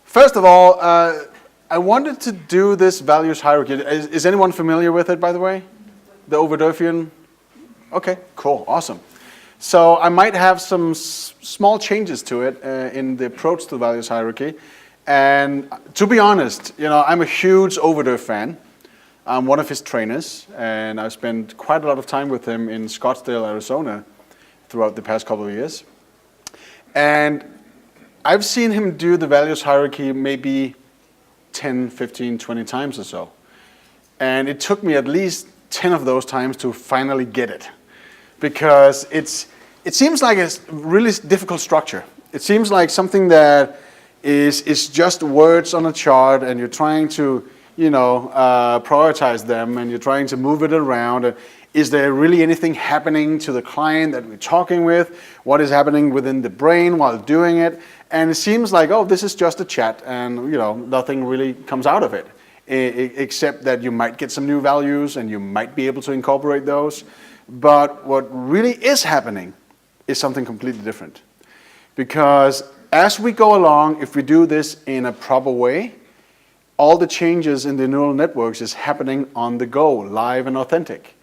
First of all, I wanted to do this values hierarchy. Is anyone familiar with it, by the way? The Overdorfian? Okay, cool, awesome. So I might have some small changes to it in the approach to the values hierarchy. And to be honest, I'm a huge Overdorf fan. I'm one of his trainers, and I've spent quite a lot of time with him in Scottsdale, Arizona, throughout the past couple of years. And I've seen him do the values hierarchy maybe 10, 15, 20 times or so. And it took me at least 10 of those times to finally get it. Because it seems like a really difficult structure. It seems like something that is just words on a chart, and you're trying to prioritize them, and you're trying to move it around. Is there really anything happening to the client that we're talking with? What is happening within the brain while doing it? And it seems like, oh, this is just a chat, and nothing really comes out of it, except that you might get some new values, and you might be able to incorporate those. But what really is happening is something completely different. Because as we go along, if we do this in a proper way, all the changes in the neural networks is happening on the go, live and authentic.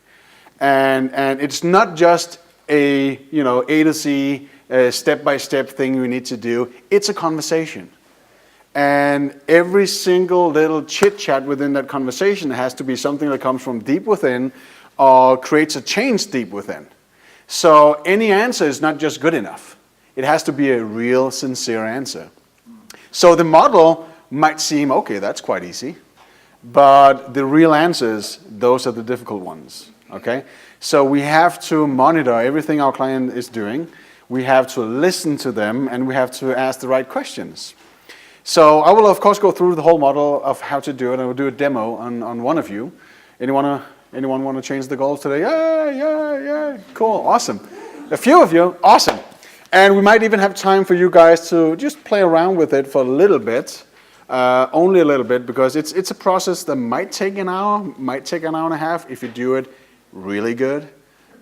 And it's not just a A to Z step-by-step thing we need to do. It's a conversation. And every single little chit-chat within that conversation has to be something that comes from deep within or creates a change deep within. So any answer is not just good enough. It has to be a real, sincere answer. So the model might seem, okay, that's quite easy. But the real answers, those are the difficult ones. Okay? So we have to monitor everything our client is doing. We have to listen to them, and we have to ask the right questions. So I will, of course, go through the whole model of how to do it. I will do a demo on one of you. Anyone want to change the goals today? Yeah. Cool, awesome. A few of you, awesome. And we might even have time for you guys to just play around with it for a little bit. Only a little bit, because it's a process that might take an hour, might take an hour and a half if you do it really good,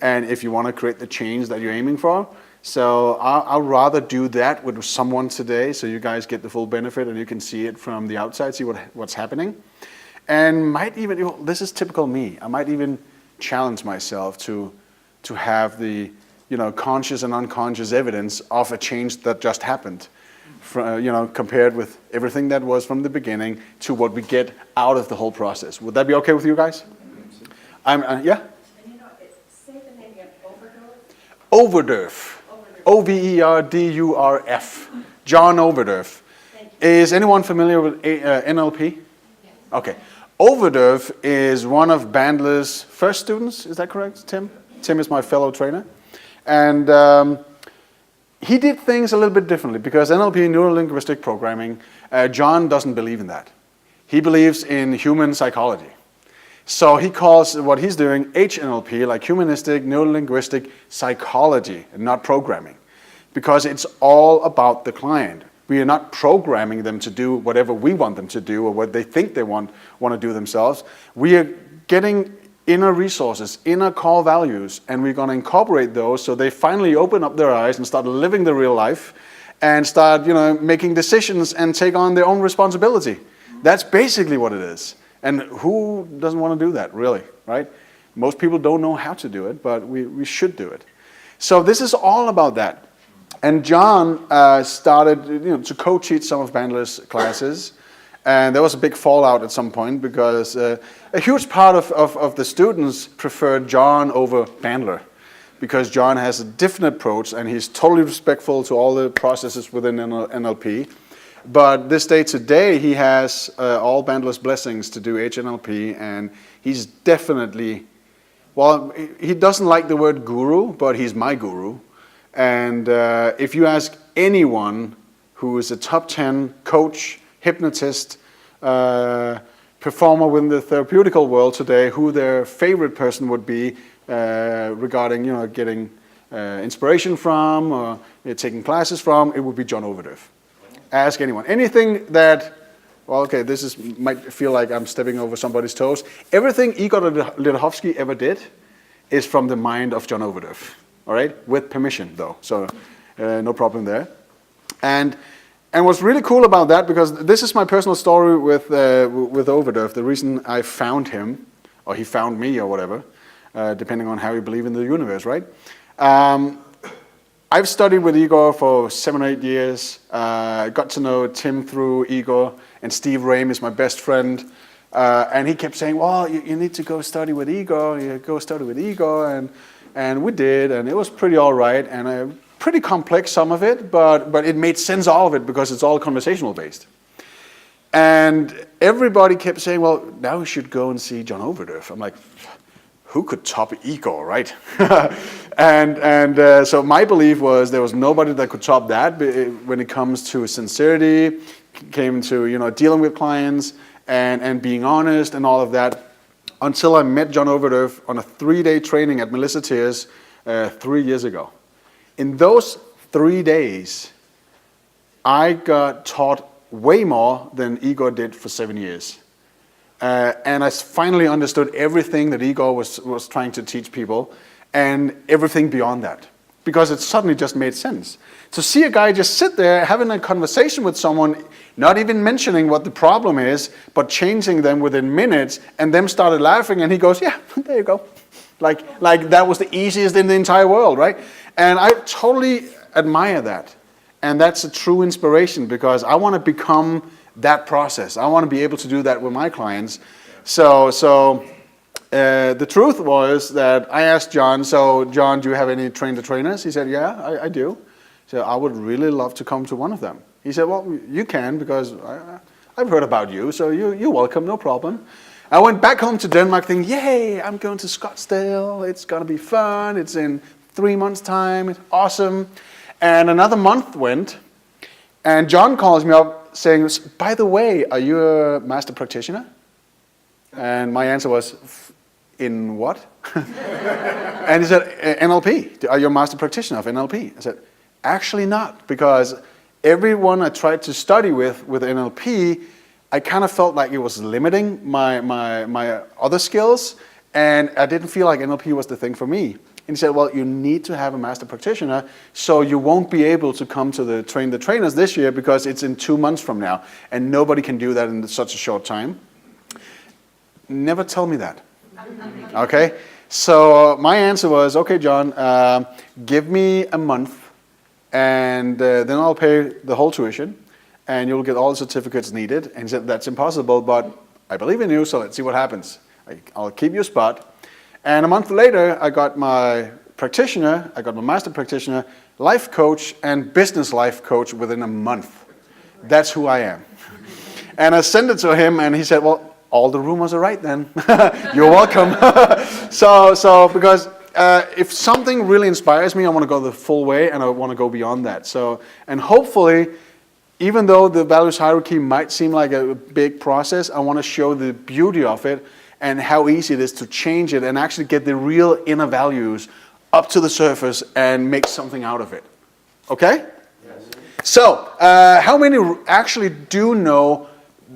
and if you want to create the change that you're aiming for. So I'll rather do that with someone today, so you guys get the full benefit and you can see it from the outside, see what's happening. And might even, this is typical me, I might even challenge myself to have the conscious and unconscious evidence of a change that just happened. Compared with everything that was from the beginning to what we get out of the whole process. Would that be okay with you guys? Yeah? And say the name again, Overdorf? Overdorf. Overdurf. John Overdorf. Is anyone familiar with NLP? Yes. Okay. Overdorf is one of Bandler's first students, is that correct, Tim? Tim is my fellow trainer. And he did things a little bit differently, because NLP, neuro-linguistic programming, John doesn't believe in that. He believes in human psychology. So he calls what he's doing HNLP, like humanistic, neuro-linguistic psychology, and not programming. Because it's all about the client. We are not programming them to do whatever we want them to do or what they think they want to do themselves. We are getting inner resources, inner core values, and we're going to incorporate those so they finally open up their eyes and start living the real life and start, making decisions and take on their own responsibility. That's basically what it is. And who doesn't want to do that, really, right? Most people don't know how to do it, but we should do it. So this is all about that. And John started to co-teach some of Bandler's classes. And there was a big fallout at some point, because a huge part of the students preferred John over Bandler, because John has a different approach and he's totally respectful to all the processes within NLP. But this day today, he has all Bandler's blessings to do HNLP, and he's definitely, well, he doesn't like the word guru, but he's my guru. And if you ask anyone who is a top 10 coach, hypnotist, performer within the therapeutical world today, who their favorite person would be regarding getting inspiration from or taking classes from, it would be John Overdorf. Ask anyone. Anything that, well, okay, might feel like I'm stepping over somebody's toes. Everything Igor Lidhovsky ever did is from the mind of John Overdorf. All right, with permission though, so no problem there. And And what's really cool about that, because this is my personal story with Overdurf, the reason I found him, or he found me, or whatever, depending on how you believe in the universe, right? I've studied with Igor for 7 or 8 years. Got to know Tim through Igor, and Steve Rame is my best friend. And he kept saying, well, you need to go study with Igor, and we did, and it was pretty all right, and pretty complex, some of it, but it made sense, all of it, because it's all conversational based. And everybody kept saying, well, now we should go and see John Overdurf. I'm like, who could top Igor, right? and so my belief was there was nobody that could top that when it comes to sincerity, came to dealing with clients and being honest and all of that, until I met John Overdurf on a 3-day training at Melissa Tears 3 years ago. In those 3 days, I got taught way more than Igor did for 7 years. And I finally understood everything that Igor was trying to teach people, and everything beyond that, because it suddenly just made sense. To see a guy just sit there having a conversation with someone, not even mentioning what the problem is, but changing them within minutes, and them started laughing, and he goes, yeah, there you go. Like that was the easiest in the entire world, right? And I totally admire that. And that's a true inspiration, because I want to become that process. I want to be able to do that with my clients. So the truth was that I asked John, so John, do you have any train-the-trainers? He said, yeah, I do. So I would really love to come to one of them. He said, well, you can, because I've heard about you, so you're welcome, no problem. I went back home to Denmark thinking, yay, I'm going to Scottsdale. It's going to be fun. It's in 3 months' time. It's awesome. And another month went, and John calls me up saying, by the way, are you a master practitioner? And my answer was, in what? And he said, NLP. Are you a master practitioner of NLP? I said, actually not, because everyone I tried to study with NLP, I kind of felt like it was limiting my other skills, and I didn't feel like NLP was the thing for me. And he said, well, you need to have a master practitioner, so you won't be able to come to the Train the Trainers this year, because it's in 2 months from now, and nobody can do that in such a short time. Never tell me that. Okay? So my answer was, okay, John, give me a month, and then I'll pay the whole tuition, and you'll get all the certificates needed. And he said, that's impossible, but I believe in you, so let's see what happens. I'll keep you a spot. And a month later, I got my practitioner, I got my master practitioner, life coach, and business life coach within a month. That's who I am. And I sent it to him, and he said, well, all the rumors are right then. You're welcome. So because if something really inspires me, I want to go the full way, and I want to go beyond that. So, and hopefully, even though the values hierarchy might seem like a big process, I want to show the beauty of it and how easy it is to change it and actually get the real inner values up to the surface and make something out of it. Okay? Yes. So, how many actually do know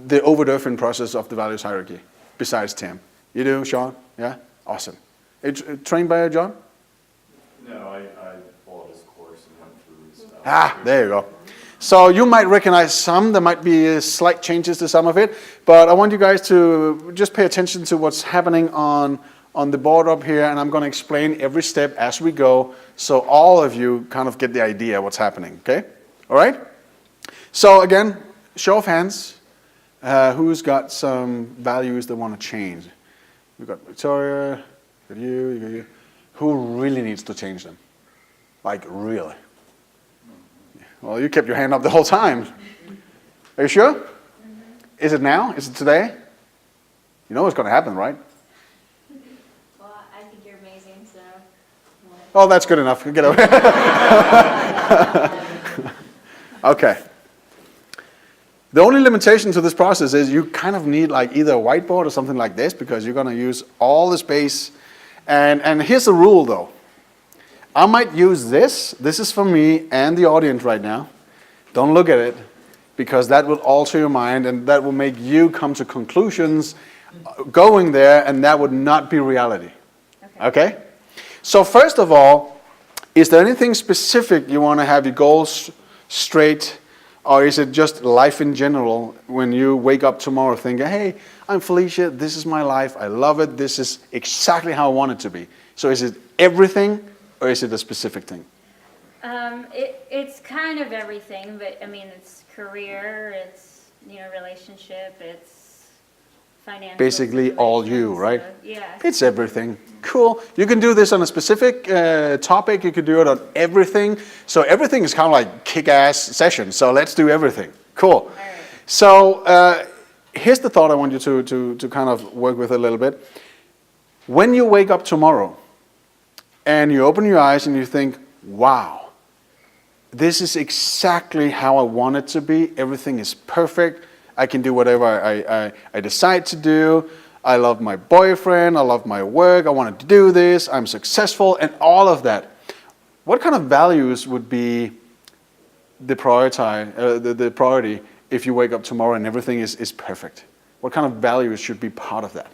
the Overdurfing process of the values hierarchy, besides Tim? You do, Sean? Yeah? Awesome. Trained by John? No, I followed his course and went through his stuff. There you go. So you might recognize some. There might be slight changes to some of it, but I want you guys to just pay attention to what's happening on the board up here, and I'm going to explain every step as we go, so all of you kind of get the idea what's happening, okay? All right? So again, show of hands. Who's got some values they want to change? We've got Victoria, you got you. Who really needs to change them? Like, really? Well, you kept your hand up the whole time. Are you sure? Mm-hmm. Is it now? Is it today? You know what's going to happen, right? Well, I think you're amazing, so. Oh, that's good enough. Get over. Okay. The only limitation to this process is you kind of need like either a whiteboard or something like this, because you're going to use all the space. And here's the rule, though. I might use this. This is for me and the audience right now. Don't look at it, because that will alter your mind, and that will make you come to conclusions going there, and that would not be reality. Okay? So first of all, is there anything specific you want to have your goals straight Or is it just life in general when you wake up tomorrow thinking, hey, I'm Felicia, this is my life, I love it, this is exactly how I want it to be. So is it everything or is it a specific thing? It's kind of everything, but I mean, it's career, it's, relationship, it's financial. Basically all you, right? Yeah. It's everything. Cool. You can do this on a specific topic. You can do it on everything. So everything is kind of like kick-ass session. So let's do everything. Cool. All right. So here's the thought I want you to kind of work with a little bit. When you wake up tomorrow and you open your eyes and you think, wow, this is exactly how I want it to be. Everything is perfect. I can do whatever I decide to do. I love my boyfriend. I love my work. I wanted to do this. I'm successful and all of that. What kind of values would be the priority if you wake up tomorrow and everything is perfect? What kind of values should be part of that?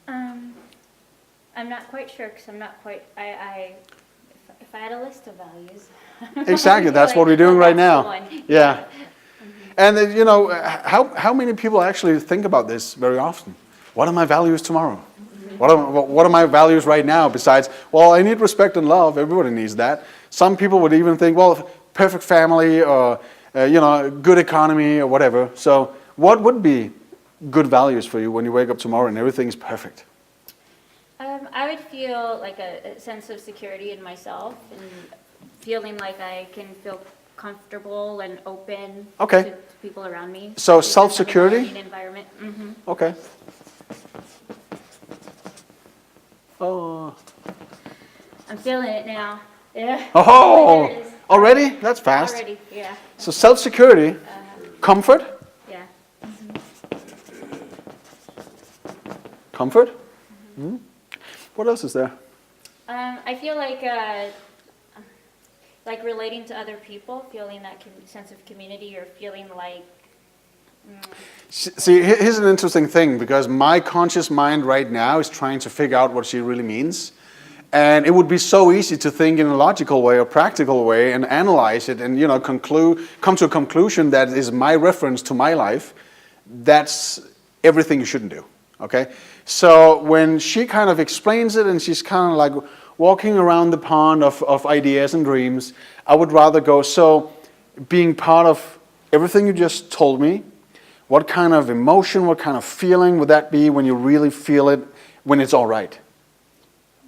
I'm not quite sure because I'm not quite. If I had a list of values. Exactly. That's what we're doing right now. Yeah. And how many people actually think about this very often? What are my values tomorrow? What are my values right now besides, well, I need respect and love. Everybody needs that. Some people would even think, well, perfect family or, good economy or whatever. So what would be good values for you when you wake up tomorrow and everything is perfect? I would feel like a sense of security in myself and feeling like I can feel comfortable and open to people around me. So self-security? Environment. Mm-hmm. Okay. Oh. I'm feeling it now. Yeah. Oh, There it is. already? That's fast. Already, yeah. So self-security, comfort? Yeah. Comfort? Mm-hmm. What else is there? I feel like relating to other people, feeling that sense of community, or feeling like. See, here's an interesting thing, because my conscious mind right now is trying to figure out what she really means. And it would be so easy to think in a logical way or practical way and analyze it and come to a conclusion that is my reference to my life. That's everything you shouldn't do. Okay? So when she kind of explains it and she's kind of like walking around the pond of ideas and dreams, I would rather go, so being part of everything you just told me, what kind of emotion, what kind of feeling would that be when you really feel it, when it's all right?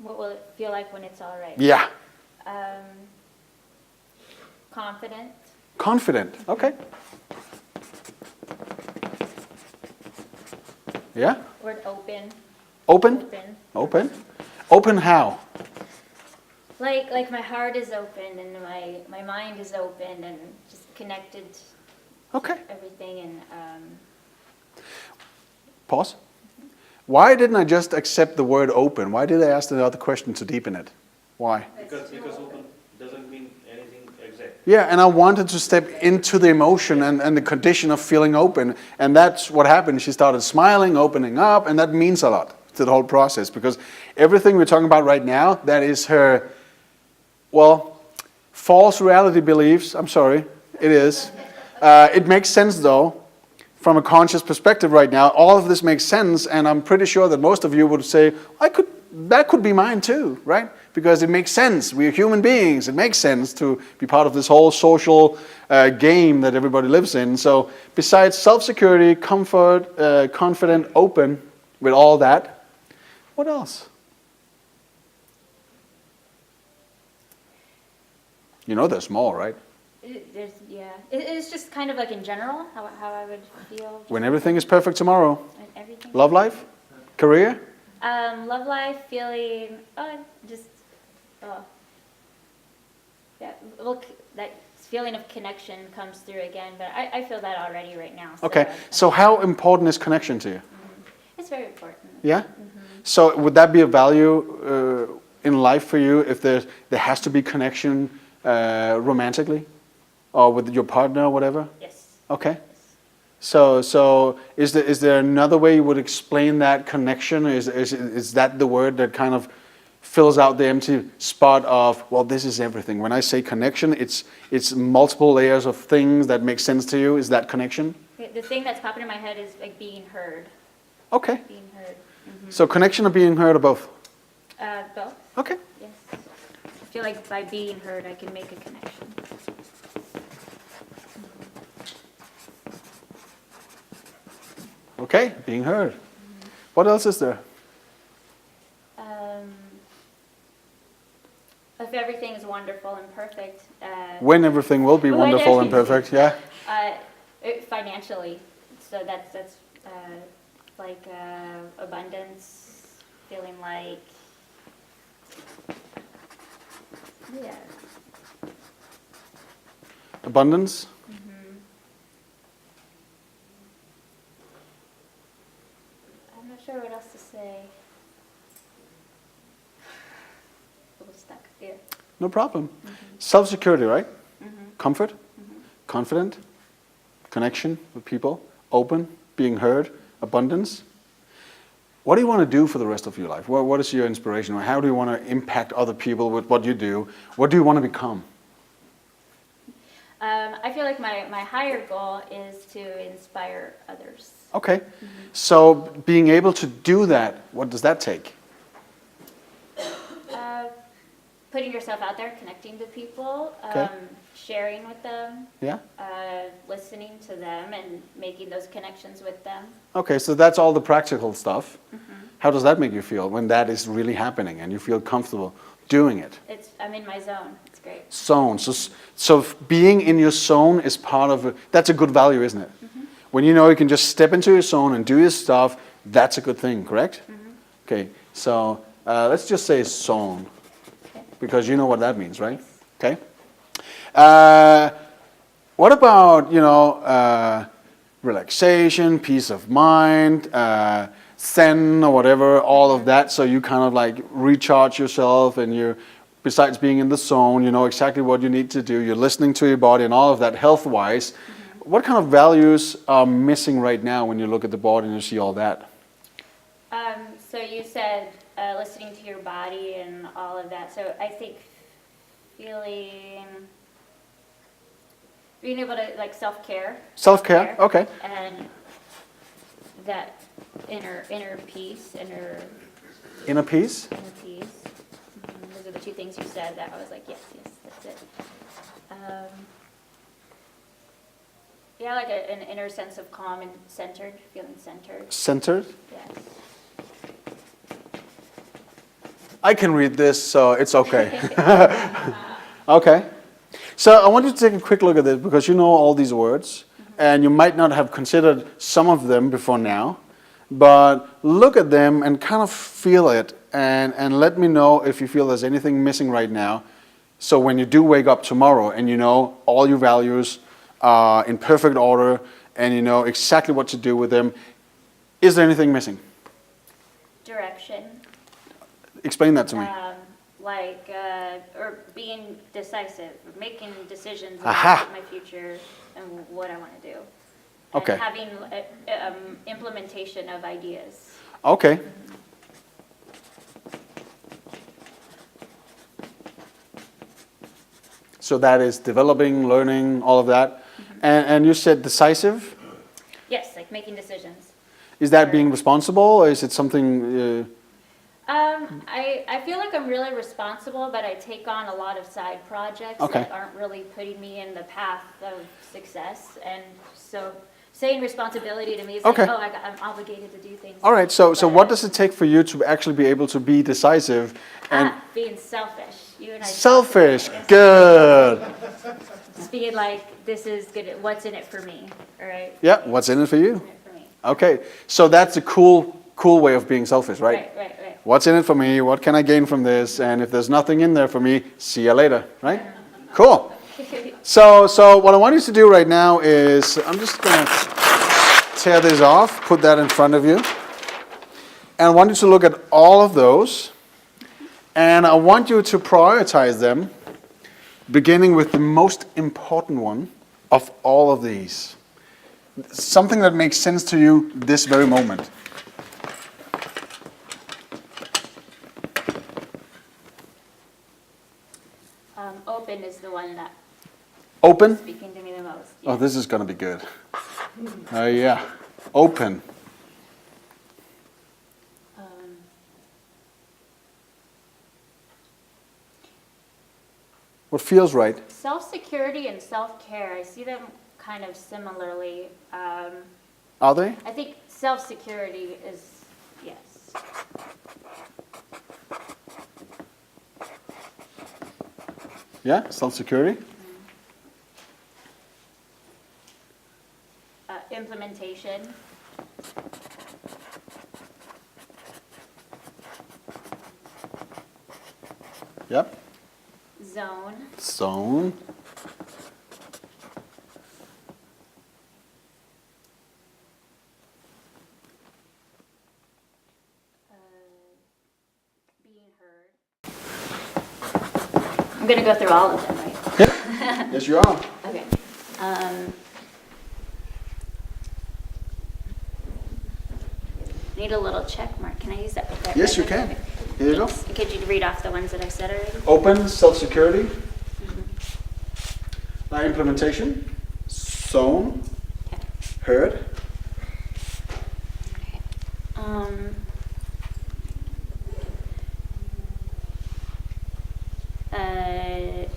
What will it feel like when it's all right? Yeah. Confident. Confident, okay. Yeah? Word open. Open? Open. Open? Open how? Like my heart is open and my mind is open and just connected. Okay. Everything and. Pause. Why didn't I just accept the word open? Why did I ask the other question to deepen it? Why? Because open doesn't mean anything exact. Yeah, and I wanted to step into the emotion and the condition of feeling open. And that's what happened. She started smiling, opening up, and that means a lot to the whole process. Because everything we're talking about right now, that is her, false reality beliefs. I'm sorry, it is. It makes sense though. From a conscious perspective right now, all of this makes sense, and I'm pretty sure that most of you would say, that could be mine too, right? Because it makes sense. We are human beings. It makes sense to be part of this whole social game that everybody lives in. So besides self-security, comfort, confident, open, with all that, what else? You know there's more, right? It's just kind of like in general how I would feel. When everything is perfect tomorrow. And everything. Love life? Career? Love life, feeling, that feeling of connection comes through again, but I feel that already right now. Okay, so how important is connection to you? It's very important. Yeah? Mm-hmm. So would that be a value in life for you if there has to be connection romantically? Or with your partner or whatever? Yes. Okay. Yes. So is there another way you would explain that connection? Is that the word that kind of fills out the empty spot of, well, this is everything. When I say connection, it's multiple layers of things that make sense to you. Is that connection? The thing that's popping in my head is like being heard. Okay. Being heard. So connection or being heard or both? Both. Okay. Yes. I feel like by being heard, I can make a connection. Okay, being heard. What else is there? If everything is wonderful and perfect. When everything will be When wonderful and everything- perfect, yeah? Financially. So that's like abundance, feeling like, yeah. Abundance? I'm not sure what else to say. A little stuck there. No problem. Self-security, right? Comfort? Confident? Connection with people? Open? Being heard? Abundance? What do you want to do for the rest of your life? What is your inspiration? How do you want to impact other people with what you do? What do you want to become? I feel like my higher goal is to inspire others. Okay. So being able to do that, what does that take? Putting yourself out there, connecting to people, Okay. sharing with them, Yeah? listening to them, and making those connections with them. Okay, so that's all the practical stuff. How does that make you feel when that is really happening and you feel comfortable doing it? I'm in my zone. It's great. Zone. So being in your zone is part of it. That's a good value, isn't it? When you know you can just step into your zone and do your stuff, that's a good thing, correct? Okay, so let's just say zone, Okay. because you know what that means, right? Okay. What about, relaxation, peace of mind, zen or whatever, all of that, so you kind of like recharge yourself and you're, besides being in the zone, you know exactly what you need to do, you're listening to your body and all of that health-wise. What kind of values are missing right now when you look at the board and you see all that? So you said listening to your body and all of that. So I think being able to like self-care. Self-care, okay. And that inner peace, Inner peace? inner peace. Those are the two things you said that I was like, yes, that's it. Yeah, like an inner sense of calm and centered, feeling centered. Centered? Yes. I can read this, so it's okay. Okay. So I want you to take a quick look at this because you know all these words and you might not have considered some of them before now, but look at them and kind of feel it and let me know if you feel there's anything missing right now. So when you do wake up tomorrow and you know all your values are in perfect order and you know exactly what to do with them, is there anything missing? Direction. Explain that to me. Or being decisive, making decisions Aha. about my future and what I want to do. Okay. And having implementation of ideas. Okay. So that is developing, learning, all of that. And you said decisive? Yes, like making decisions. Is that being responsible or is it something... I feel like I'm really responsible, but I take on a lot of side projects Okay. that aren't really putting me in the path of success. And so saying responsibility to me is Okay. like, I'm obligated to do things. All right, so But- what does it take for you to actually be able to be decisive and being selfish. You and I talked selfish? about this. Good. Just being like, this is good. What's in it for me? All right. Yeah, what's in it for you? What's in it for me? Okay, so that's a cool way of being selfish, right? Right. What's in it for me? What can I gain from this? And if there's nothing in there for me, see you later, right? Cool. So what I want you to do right now is, I'm just going to tear this off, put that in front of you. And I want you to look at all of those. And I want you to prioritize them, beginning with the most important one of all of these. Something that makes sense to you this very moment. Open is the one that's Open? speaking to me the most. Oh, yeah. this is going to be good. Yeah. Open. What feels right? Self-security and self-care, I see them kind of similarly. Are they? I think self-security is, yes. Yeah, self-security. Implementation. Yep. Zone. Zone. Being heard. I'm going to go through all of them, right? Yep. Yes, you are. Okay. Need a little check mark. Can I use that with that? Yes, you ribbon? can. Okay. Here you go. Thanks. Could you read off the ones that I've said already? Open, self-security. Implementation. Zone. Okay. Heard. Okay.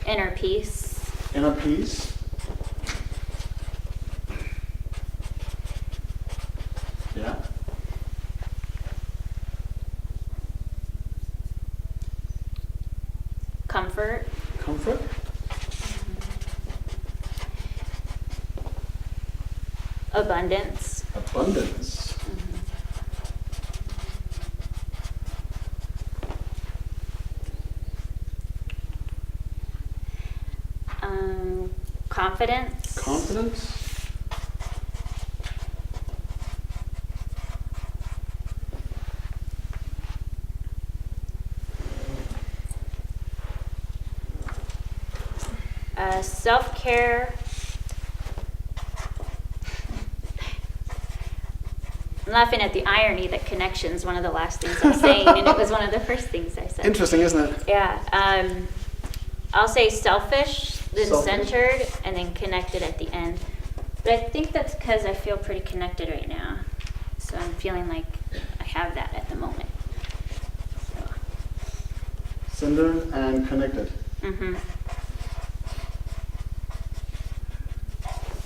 Inner peace. Inner peace. Yeah. Comfort. Comfort. Abundance. Abundance. Confidence. Confidence. Self-care. I'm laughing at the irony that connection's one of the last things I'm saying, and it was one of the first things I said. Interesting, isn't it? Yeah. I'll say selfish, then Selfish. centered, and then connected at the end. But I think that's because I feel pretty connected right now. So I'm feeling like I have that at the moment. So. Centered and connected. Mm-hmm.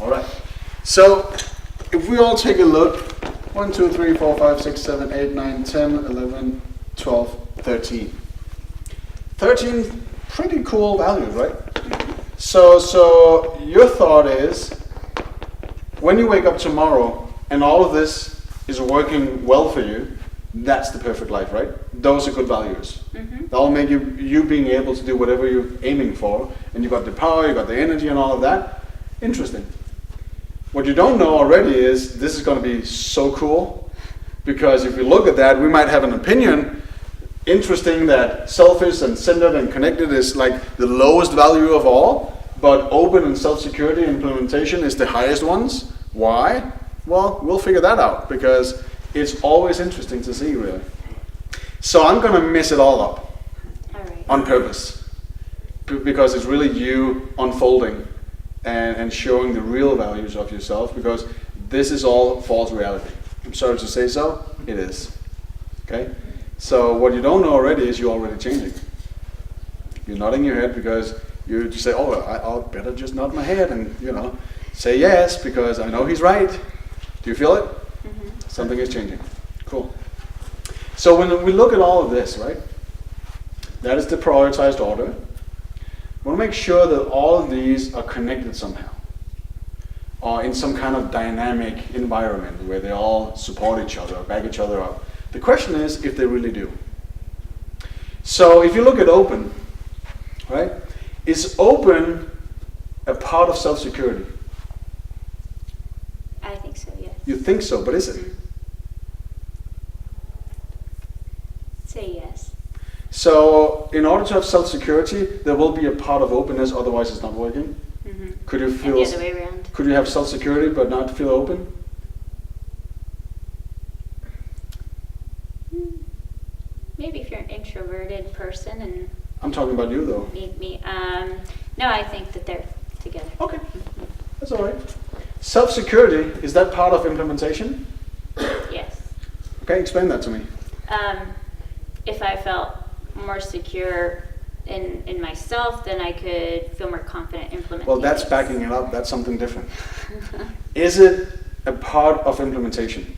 All right. So if we all take a look, 1, 2, 3, 4, 5, 6, 7, 8, 9, 10, 11, 12, 13. 13 pretty cool values, right? So your thought is, when you wake up tomorrow and all of this is working well for you, that's the perfect life, right? Those are good values. Mm-hmm. That'll make you being able to do whatever you're aiming for, and you got the power, you got the energy and all of that. Interesting. What you don't know already is this is going to be so cool, because if you look at that, we might have an opinion. Interesting that selfish and centered and connected is like the lowest value of all, but open and self-security implementation is the highest ones. Why? Well, we'll figure that out, because it's always interesting to see, really. So I'm going to mess it all up All right. on purpose, because it's really you unfolding and showing the real values of yourself, because this is all false reality. I'm sorry to say so, it is. Okay? So what you don't know already is you're already changing. You're nodding your head because you just say, oh, I'll better just nod my head and, say yes, because I know he's right. Do you feel it? Mm-hmm. Something is changing. Cool. So when we look at all of this, right, that is the prioritized order. We want to make sure that all of these are connected somehow, or in some kind of dynamic environment where they all support each other or back each other up. The question is if they really do. So if you look at open, right, is open a part of self-security? I think so, yes. You think so, but is it? Say yes. So in order to have self-security, there will be a part of openness, otherwise it's not working. Mm-hmm. Could you And feel? the other way around. Could you have self-security but not feel open? Maybe if you're an introverted person and I'm talking about you though. Me. No, I think that they're together. Okay, that's all right. Self-security, is that part of implementation? Yes. Okay, explain that to me. If I felt more secure in myself, then I could feel more confident implementing. Well, that's this. backing it up. That's something different. Is it a part of implementation?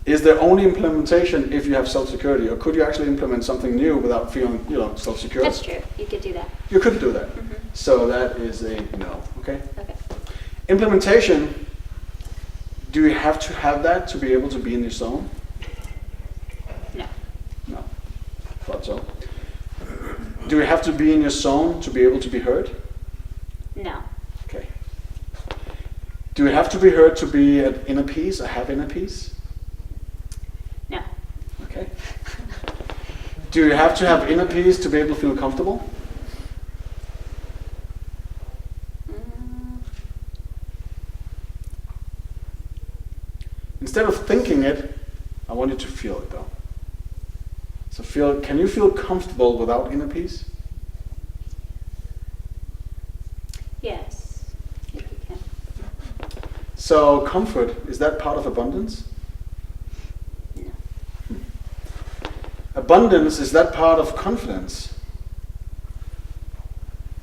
Is there only implementation if you have self-security, or could you actually implement something new without feeling, self-secure? That's true. You could do that. You could do that. Mhm. So that is a no. Okay. Okay. Implementation. Do you have to have that to be able to be in your zone? No. No. Thought so. Do you have to be in your zone to be able to be heard? No. Okay. Do you have to be heard to be at inner peace or have inner peace? No. Okay. Do you have to have inner peace to be able to feel comfortable? Mm, Instead of thinking it, I want you to feel it though. So can you feel comfortable without inner peace? yes. If you can. So comfort, is that part of abundance? No. Abundance, is that part of confidence?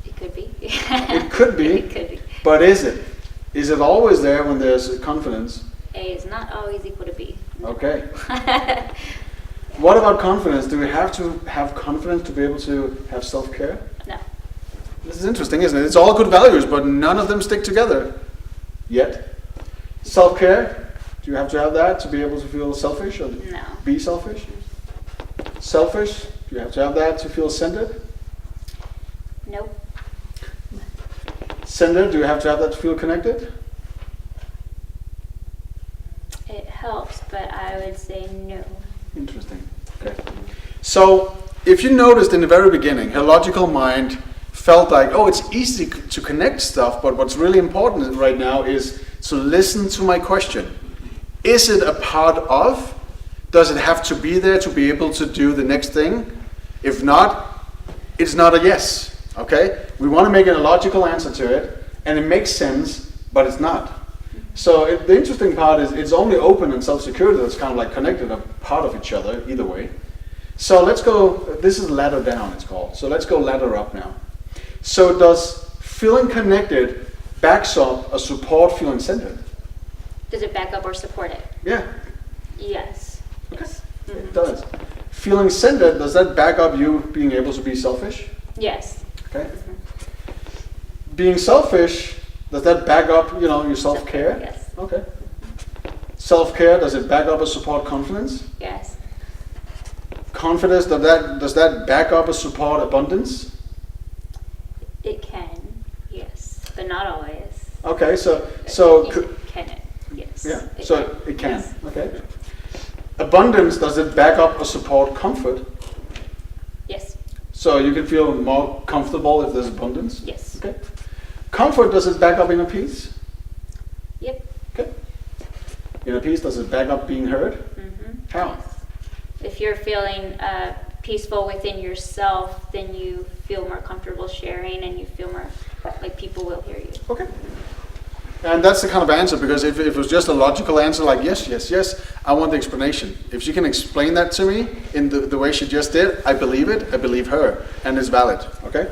It could be. It could be. It could be. But is it? Is it always there when there's confidence? A is not always equal to B. Okay. What about confidence? Do we have to have confidence to be able to have self-care? No. This is interesting, isn't it? It's all good values, but none of them stick together yet. Self-care, do you have to have that to be able to feel selfish or No. be selfish? Selfish, do you have to have that to feel centered? Nope. Centered, do you have to have that to feel connected? It helps, but I would say no. Interesting. Okay. So, if you noticed in the very beginning, her logical mind felt like, oh, it's easy to connect stuff, but what's really important right now is to listen to my question. Is it a part of? Does it have to be there to be able to do the next thing? If not, it's not a yes. Okay? We want to make it a logical answer to it, and it makes sense, but it's not. So the interesting part is it's only open and self-security that's kind of like connected, a part of each other, either way. So let's go, this is ladder down, it's called. So let's go ladder up now. So does feeling connected backs up or support feeling centered? Does it back up or support it? Yeah, Yes. Yes. it does. Feeling centered, does that back up you being able to be selfish? Yes. Okay. Being selfish, does that back up, your self-care? Yes. Okay. Self-care, does it back up or support confidence? Yes. Confidence, does that back up or support abundance? It can. Yes. But not always. Okay, so Can it? Yes. yeah, It so it can. Yes. Okay. Abundance, does it back up or support comfort? Yes. So you can feel more comfortable if there's abundance? Yes. Okay. Comfort, does it back up inner peace? Yep. Okay. Inner peace, does it back up being heard? Mm-hmm. How? Yes. If you're feeling peaceful within yourself, then you feel more comfortable sharing, and you feel more like people will hear you. Okay. And that's the kind of answer, because if it was just a logical answer like yes, yes, yes, I want the explanation. If she can explain that to me in the way she just did, I believe it, I believe her, and it's valid, okay?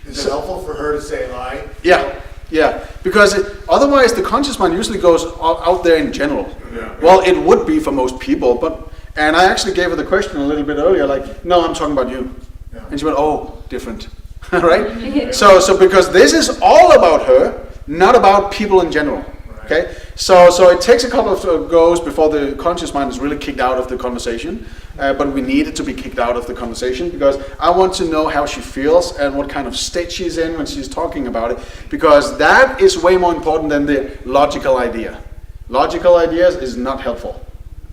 Is it helpful for her to say lie? Yeah, because otherwise the conscious mind usually goes out there in general. Yeah. Well, it would be for most people, and I actually gave her the question a little bit earlier, like, no, I'm talking about you. Yeah. And she went, oh, different, right? So because this is all about her, not about people in general. Okay, so it takes a couple of goes before the conscious mind is really kicked out of the conversation, but we need it to be kicked out of the conversation, because I want to know how she feels and what kind of state she's in when she's talking about it, because that is way more important than the logical idea. Logical ideas is not helpful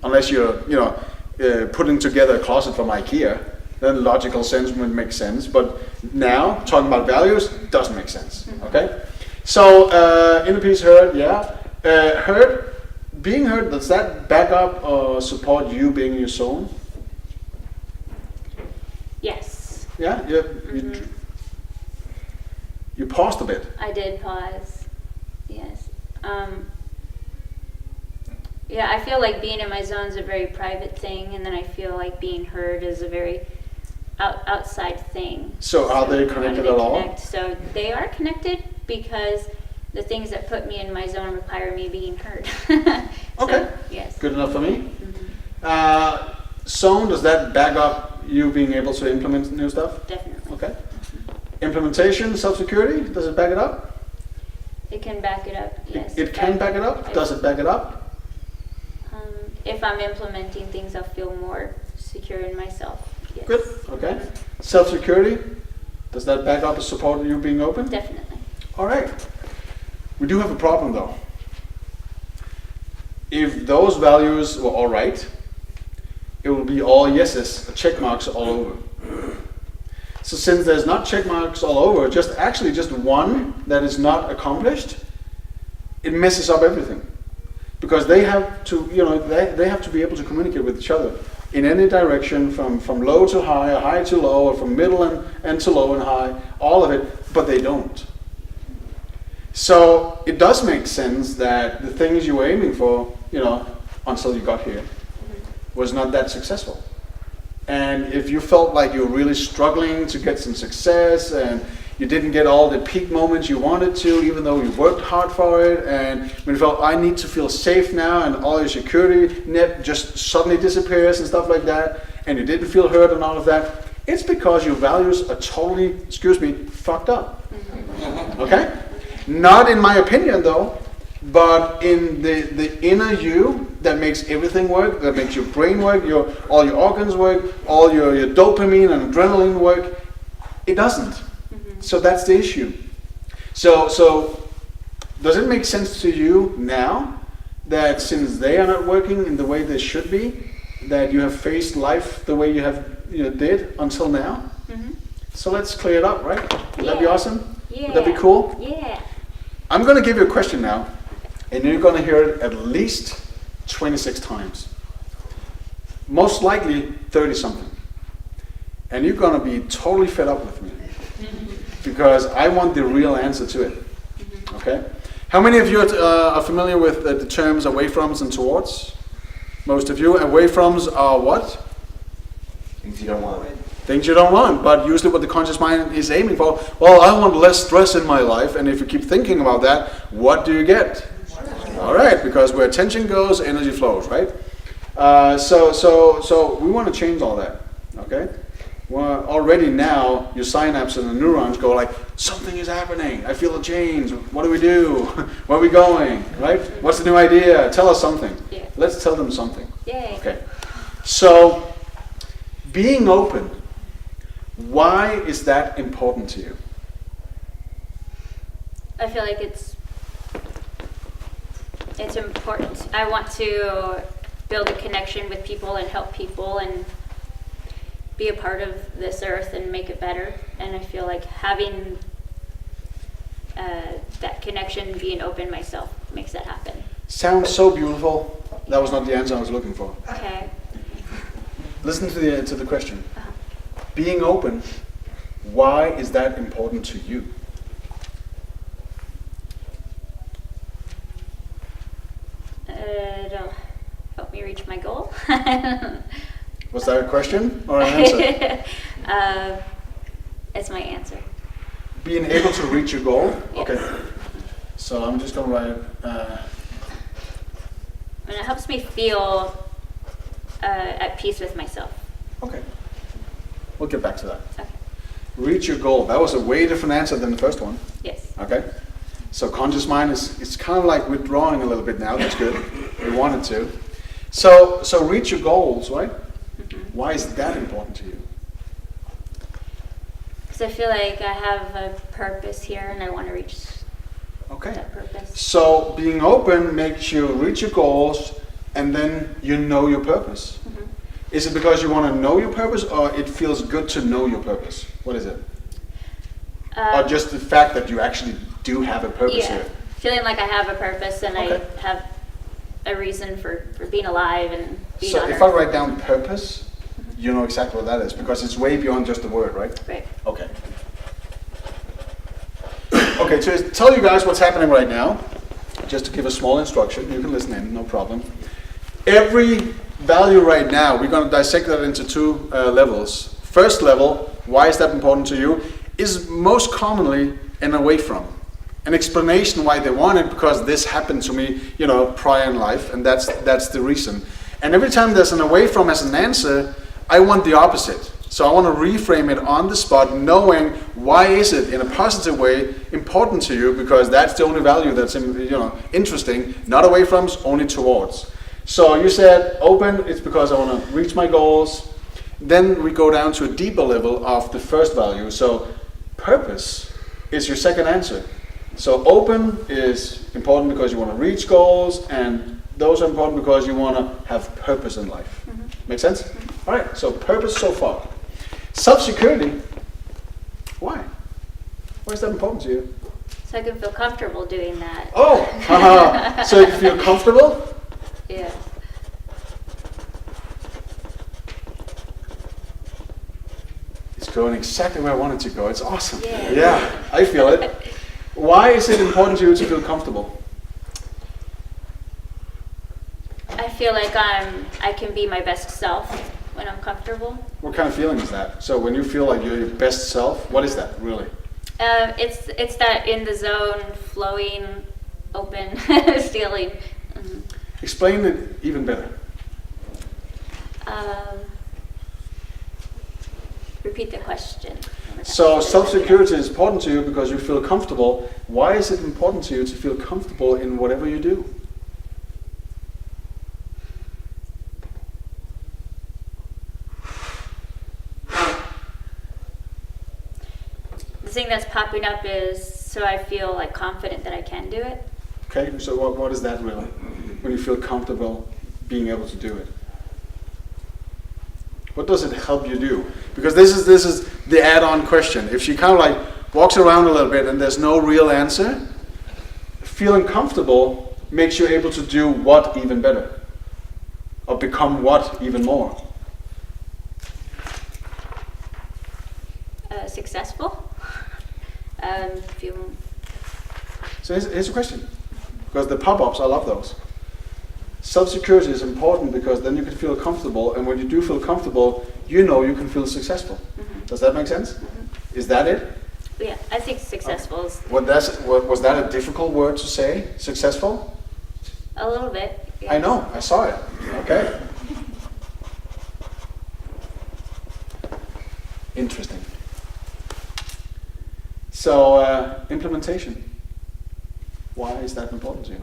unless you're putting together a closet from IKEA. Then logical sense would make sense, but now talking about values doesn't make sense. Okay, so inner peace, heard, yeah. Heard, being heard, does that back up or support you being in your zone? Yes. Yeah, you paused a bit. I did pause. Yes. Yeah, I feel like being in my zone is a very private thing, and then I feel like being heard is a very outside thing. So are they how do connected they at all? connect? So they are connected because the things that put me in my zone require me being heard. Okay. So, yes. Good enough for me. Mhm. Zone, does that back up you being able to implement new stuff? Definitely. Okay. Implementation, self-security, does it back it up? It can back it up, yes. It can back it up? Does it back it up? If I'm implementing things, I'll feel more secure in myself. Yes. Good, okay. Self-security, does that back up the support of you being open? Definitely. All right. We do have a problem though. If those values were all right, it will be all yeses, check marks all over. So since there's not check marks all over, just one that is not accomplished, it messes up everything. Because they have to, they have to be able to communicate with each other in any direction, from low to high, or high to low, or from middle and to low and high, all of it, but they don't. So it does make sense that the things you were aiming for, until you got here, was not that successful. And if you felt like you were really struggling to get some success and you didn't get all the peak moments you wanted to, even though you worked hard for it, and when you felt, I need to feel safe now, and all your security net just suddenly disappears and stuff like that, and you didn't feel heard and all of that, it's because your values are totally, fucked up. Okay? Not in my opinion though, but in the inner you that makes everything work, that makes your brain work, all your organs work, all your dopamine and adrenaline work, it doesn't. So that's the issue. So does it make sense to you now that since they are not working in the way they should be, that you have faced life the way you have did until now? Mm-hmm. So let's clear it up, right? Would that be awesome? Yeah. Would that be cool? Yeah. I'm going to give you a question now, and you're going to hear it at least 26 times. Most likely 30 something. And you're going to be totally fed up with me. Because I want the real answer to it. Okay? How many of you are familiar with the terms away froms and towards? Most of you. Away froms are what? Things you don't want. Things you don't want, but usually what the conscious mind is aiming for, well, I want less stress in my life, and if you keep thinking about that, what do you get? All right, because where attention goes, energy flows, right? So we want to change all that, okay? Well, already now, your synapses and the neurons go like, something is happening, I feel a change, what do we do? Where are we going, right? What's the new idea? Tell us something. Yeah. Let's tell them something. Yay. Okay, so being open, why is that important to you? I feel like it's important. I want to build a connection with people and help people and be a part of this earth and make it better. And I feel like having that connection, being open myself, makes that happen. Sounds so beautiful. That was not the answer I was looking for. Okay. Listen to the question. Being open, why is that important to you? It'll help me reach my goal. Was that a question or an answer? It's my answer. Being able to reach your goal? Yes. Okay. So I'm just going to write... And it helps me feel at peace with myself. Okay. We'll get back to that. Okay. Reach your goal. That was a way different answer than the first one. Yes. Okay. So conscious mind it's kind of like withdrawing a little bit now. That's good. We wanted to. So reach your goals, right? Mm-hmm. Why is that important to you? Because I feel like I have a purpose here and I want to reach Okay. that purpose. So being open makes you reach your goals, and then you know your purpose. Mm-hmm. Is it because you want to know your purpose, or it feels good to know your purpose? What is it? Or just the fact that you actually do have a purpose yeah, here? feeling like I have a purpose and Okay. I have a reason for being alive and being So on if I Earth. write down purpose, you know exactly what that is, because it's way beyond just the word, right? Right. Okay. Okay, to tell you guys what's happening right now, just to give a small instruction, you can listen in, no problem. Every value right now, we're going to dissect that into two levels. First level, why is that important to you, is most commonly an away from. An explanation why they want it, because this happened to me, prior in life, and that's the reason. And every time there's an away from as an answer, I want the opposite. So I want to reframe it on the spot, knowing why is it in a positive way important to you, because that's the only value that's interesting. Not away from, only towards. So you said open, it's because I want to reach my goals. Then we go down to a deeper level of the first value. So purpose is your second answer. So open is important because you want to reach goals, and those are important because you want to have purpose in life. Make sense? All right, so purpose so far. Self-security, why? Why is that important to you? So I can feel comfortable doing that. Oh, so you feel comfortable? Yeah. It's going exactly where I want it to go. It's awesome. Yeah. I feel it. Why is it important to you to feel comfortable? I feel like I can be my best self when I'm comfortable. What kind of feeling is that? So when you feel like you're your best self, what is that really? It's that in the zone, flowing, open feeling. Mm-hmm. Explain it even better. Repeat the question. So self-security is important to you because you feel comfortable. Why is it important to you to feel comfortable in whatever you do? The thing that's popping up is so I feel like confident that I can do it. Okay, so what is that really? When you feel comfortable being able to do it? What does it help you do? Because this is the add-on question. If she kind of like walks around a little bit and there's no real answer, feeling comfortable makes you able to do what even better? Or become what even more? Successful. Feel. So here's a question. Because the pop-ups, I love those. Self-security is important because then you can feel comfortable, and when you do feel comfortable, you know you can feel successful. Mm-hmm. Does that make sense? Mm-hmm. Is that it? Yeah, I think successful is Was that a difficult word to say? Successful? a little bit. Yes. I know, I saw it. Okay. Interesting. So, implementation. Why is that important to you?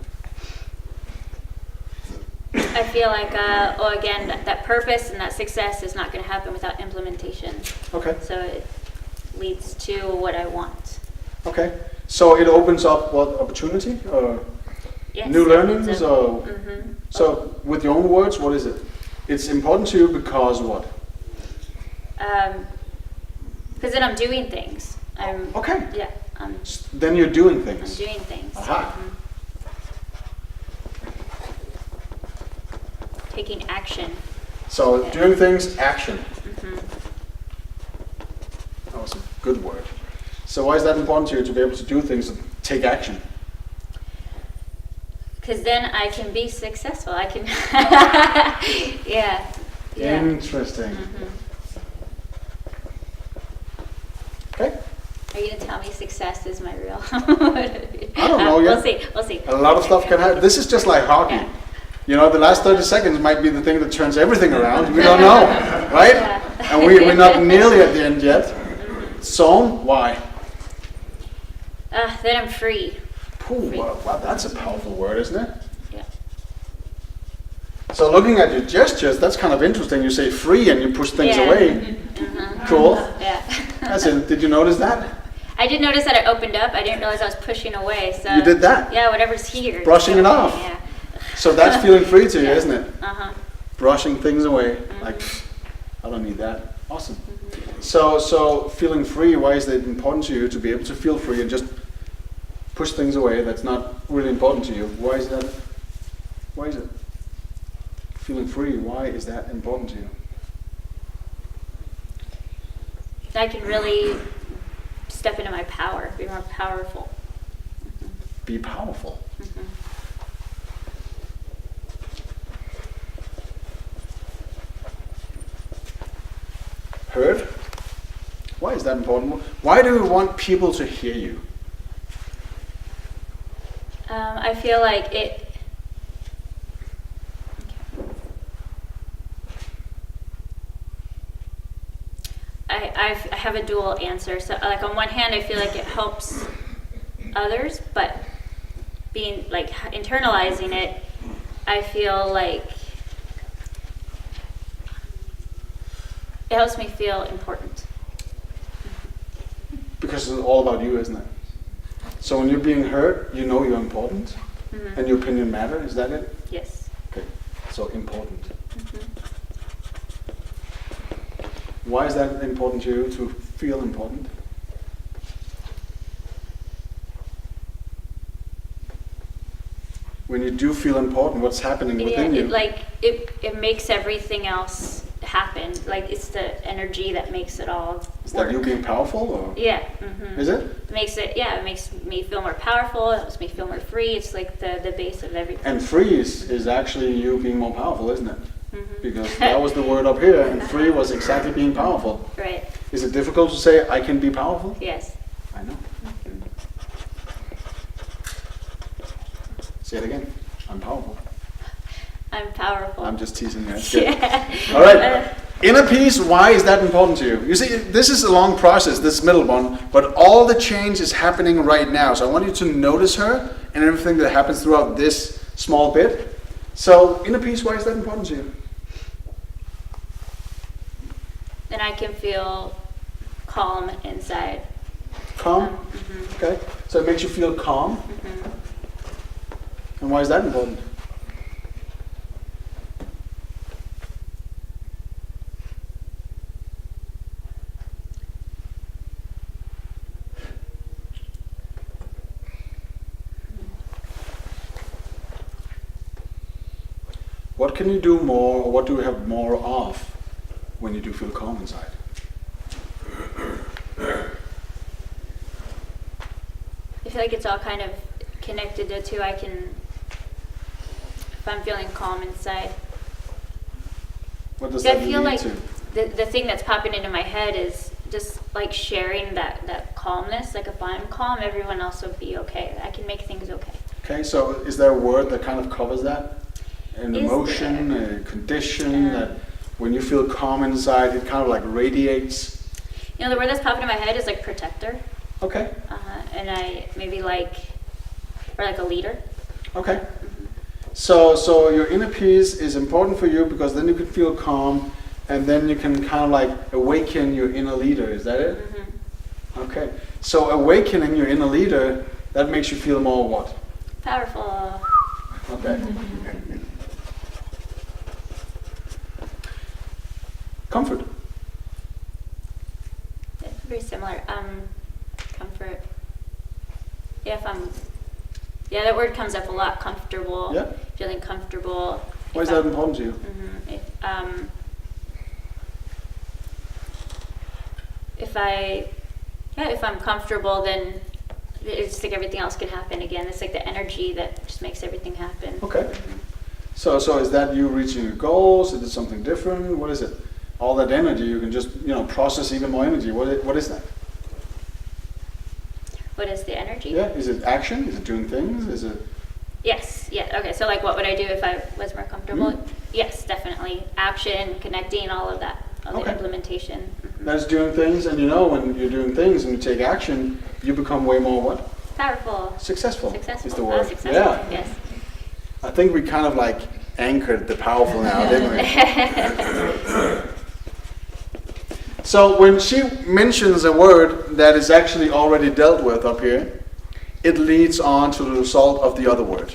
I feel like, again, that purpose and that success is not going to happen without implementation. Okay. So it leads to what I want. Okay. So it opens up what opportunity or Yes, new it learnings opens or up. so with your own words, what is it? It's important to you because what? Because then I'm doing things. Okay. Yeah. I'm Then you're doing things. doing things. Aha. Taking action. So Okay. doing things, action. That was a good word. So why is that important to you to be able to do things and take action? Because then I can be successful. I can. Yeah. Interesting. Okay. Are you gonna tell me success is my real? I don't know yet. We'll see. A lot of stuff can happen. This is just like hockey. Yeah. You know, the last 30 seconds might be the thing that turns everything around. We don't know, right? Yeah. And we're not nearly at the end yet. So, why? Then I'm free. Ooh, wow, that's a powerful word, isn't it? Yeah. So looking at your gestures, that's kind of interesting. You say free and you push things Yeah. away. Cool. Yeah. That's it. Did you notice that? I did notice that it opened up. I didn't realize I was pushing away. So You did that? Yeah, whatever's here. Brushing it off. Yeah. So that's feeling free to you, Yeah. isn't it? Brushing things away. Like, I don't need that. Awesome. So feeling free, why is it important to you to be able to feel free and just push things away that's not really important to you? Why is that? Why is it? Feeling free, why is that important to you? I can really step into my power, be more powerful. Be powerful. Heard? Why is that important? Why do we want people to hear you? I feel like it. I have a dual answer. So, like, on one hand, I feel like it helps others, but being like internalizing it, I feel like it helps me feel important. Because it's all about you, isn't it? So when you're being heard, you know you're important, and your opinion matters. Is that it? Yes. Okay. So important. Why is that important to you, to feel important? When you do feel important, what's happening within you? It makes everything else happen. Like, it's the energy that makes it all Is work. that you being powerful, or Yeah. is it? It makes me feel more powerful. It helps me feel more free. It's like the base of everything. And free is actually you being more powerful, isn't it? Because that was the word up here, and free was exactly being powerful. Right. Is it difficult to say I can be powerful? Yes. I know. Say it again. I'm powerful. I'm powerful. I'm just teasing you. It's good. Yeah. All right. Inner peace, why is that important to you? You see, this is a long process, this middle one, but all the change is happening right now. So I want you to notice her and everything that happens throughout this small bit. So inner peace, why is that important to you? Then I can feel calm inside. Calm? Okay. So it makes you feel calm? And why is that important? What can you do more, or what do you have more of when you do feel calm inside? I feel like it's all kind of connected to two. I can, if I'm feeling calm inside. What does I that feel lead like to? the thing that's popping into my head is just like sharing that calmness. Like, if I'm calm, everyone else will be okay. I can make things okay. Okay, so is there a word that kind of covers that? An Is emotion, a condition that when you feel calm inside, it kind of like radiates? You know, the word that's popping in my head is like protector. Okay, And I maybe like, or like a leader. okay. So your inner peace is important for you because then you can feel calm and then you can kind of like awaken your inner leader. Is that it? Okay. So awakening your inner leader, that makes you feel more what? Powerful. Okay. Comfort. Yeah, very similar. Comfort. Yeah, that word comes up a lot. Comfortable. Yeah. Feeling comfortable. Why is that important to you? If I'm comfortable, then it's like everything else can happen again. It's like the energy that just makes everything happen. Okay. So is that you reaching your goals? Is it something different? What is it? All that energy, you can just, process even more energy. What is that? What is the energy? Yeah, is it action? Is it doing things? Is it? Yes, yeah, okay, so like what would I do if I was more comfortable? Yes, definitely. Action, connecting, all of that, all the Okay. implementation. That's doing things, and when you're doing things and you take action, you become way more what? Powerful. Successful. Successful. Is the word. Successful, Yeah. yes. I think we kind of like anchored the powerful now, didn't we? So when she mentions a word that is actually already dealt with up here, it leads on to the result of the other word.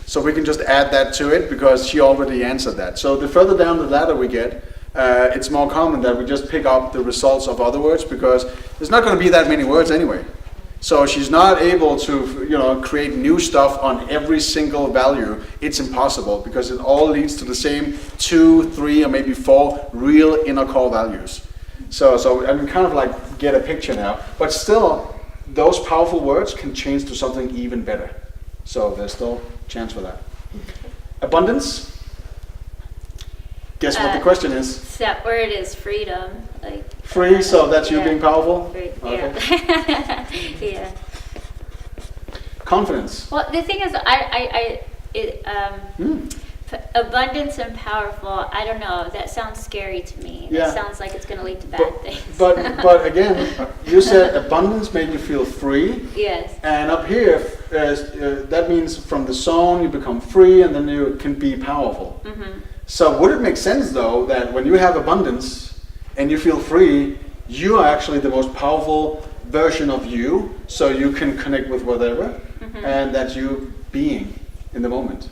So we can just add that to it because she already answered that. So the further down the ladder we get, it's more common that we just pick up the results of other words because there's not going to be that many words anyway. So she's not able to, create new stuff on every single value. It's impossible because it all leads to the same 2, 3, or maybe 4 real inner core values. So I can kind of like get a picture now. But still, those powerful words can change to something even better. So there's still chance for that. Abundance. Guess what the question is? That word is freedom. Like Free, so that's you being powerful? Free, Okay. yeah. Yeah. Confidence. Well, the thing is, abundance and powerful, I don't know, that sounds scary to me. Yeah. That sounds like it's going to lead to bad things. But again, you said abundance made you feel free. Yes. And up here, that means from the zone you become free and then you can be powerful. Mm-hmm. So would it make sense though that when you have abundance and you feel free, you are actually the most powerful version of you, so you can connect with whatever, and that's you being in the moment.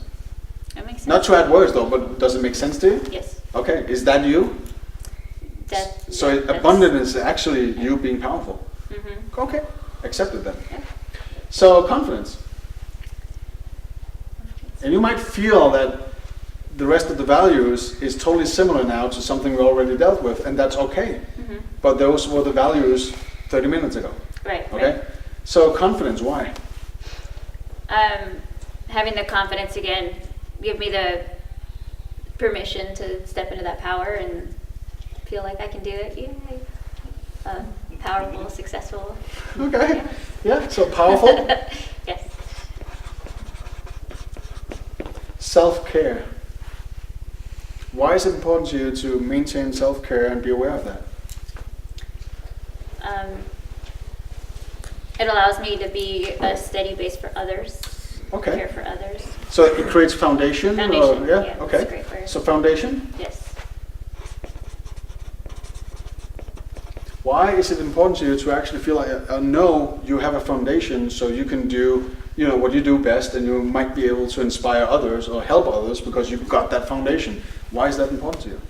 That makes sense. Not to add words though, but does it make sense to you? Yes. Okay, is that you? So abundance is actually you being powerful. Mm-hmm. Okay, accepted then. Yeah. So confidence. And you might feel that the rest of the values is totally similar now to something we already dealt with, and that's okay. Mm-hmm. But those were the values 30 minutes ago. Right. Okay? Right. So confidence, why? Having the confidence again, give me the permission to step into that power and feel like I can do it. Yeah. Powerful, successful. Okay. Yeah, so powerful. Yes. Self-care. Why is it important to you to maintain self-care and be aware of that? It allows me to be a steady base for others. Okay. Care for others. So it creates foundation? Foundation, yeah, yeah, okay. that's a great word. So foundation? Yes. Why is it important to you to actually feel like, know you have a foundation so you can do, what you do best, and you might be able to inspire others or help others because you've got that foundation? Why is that important to you?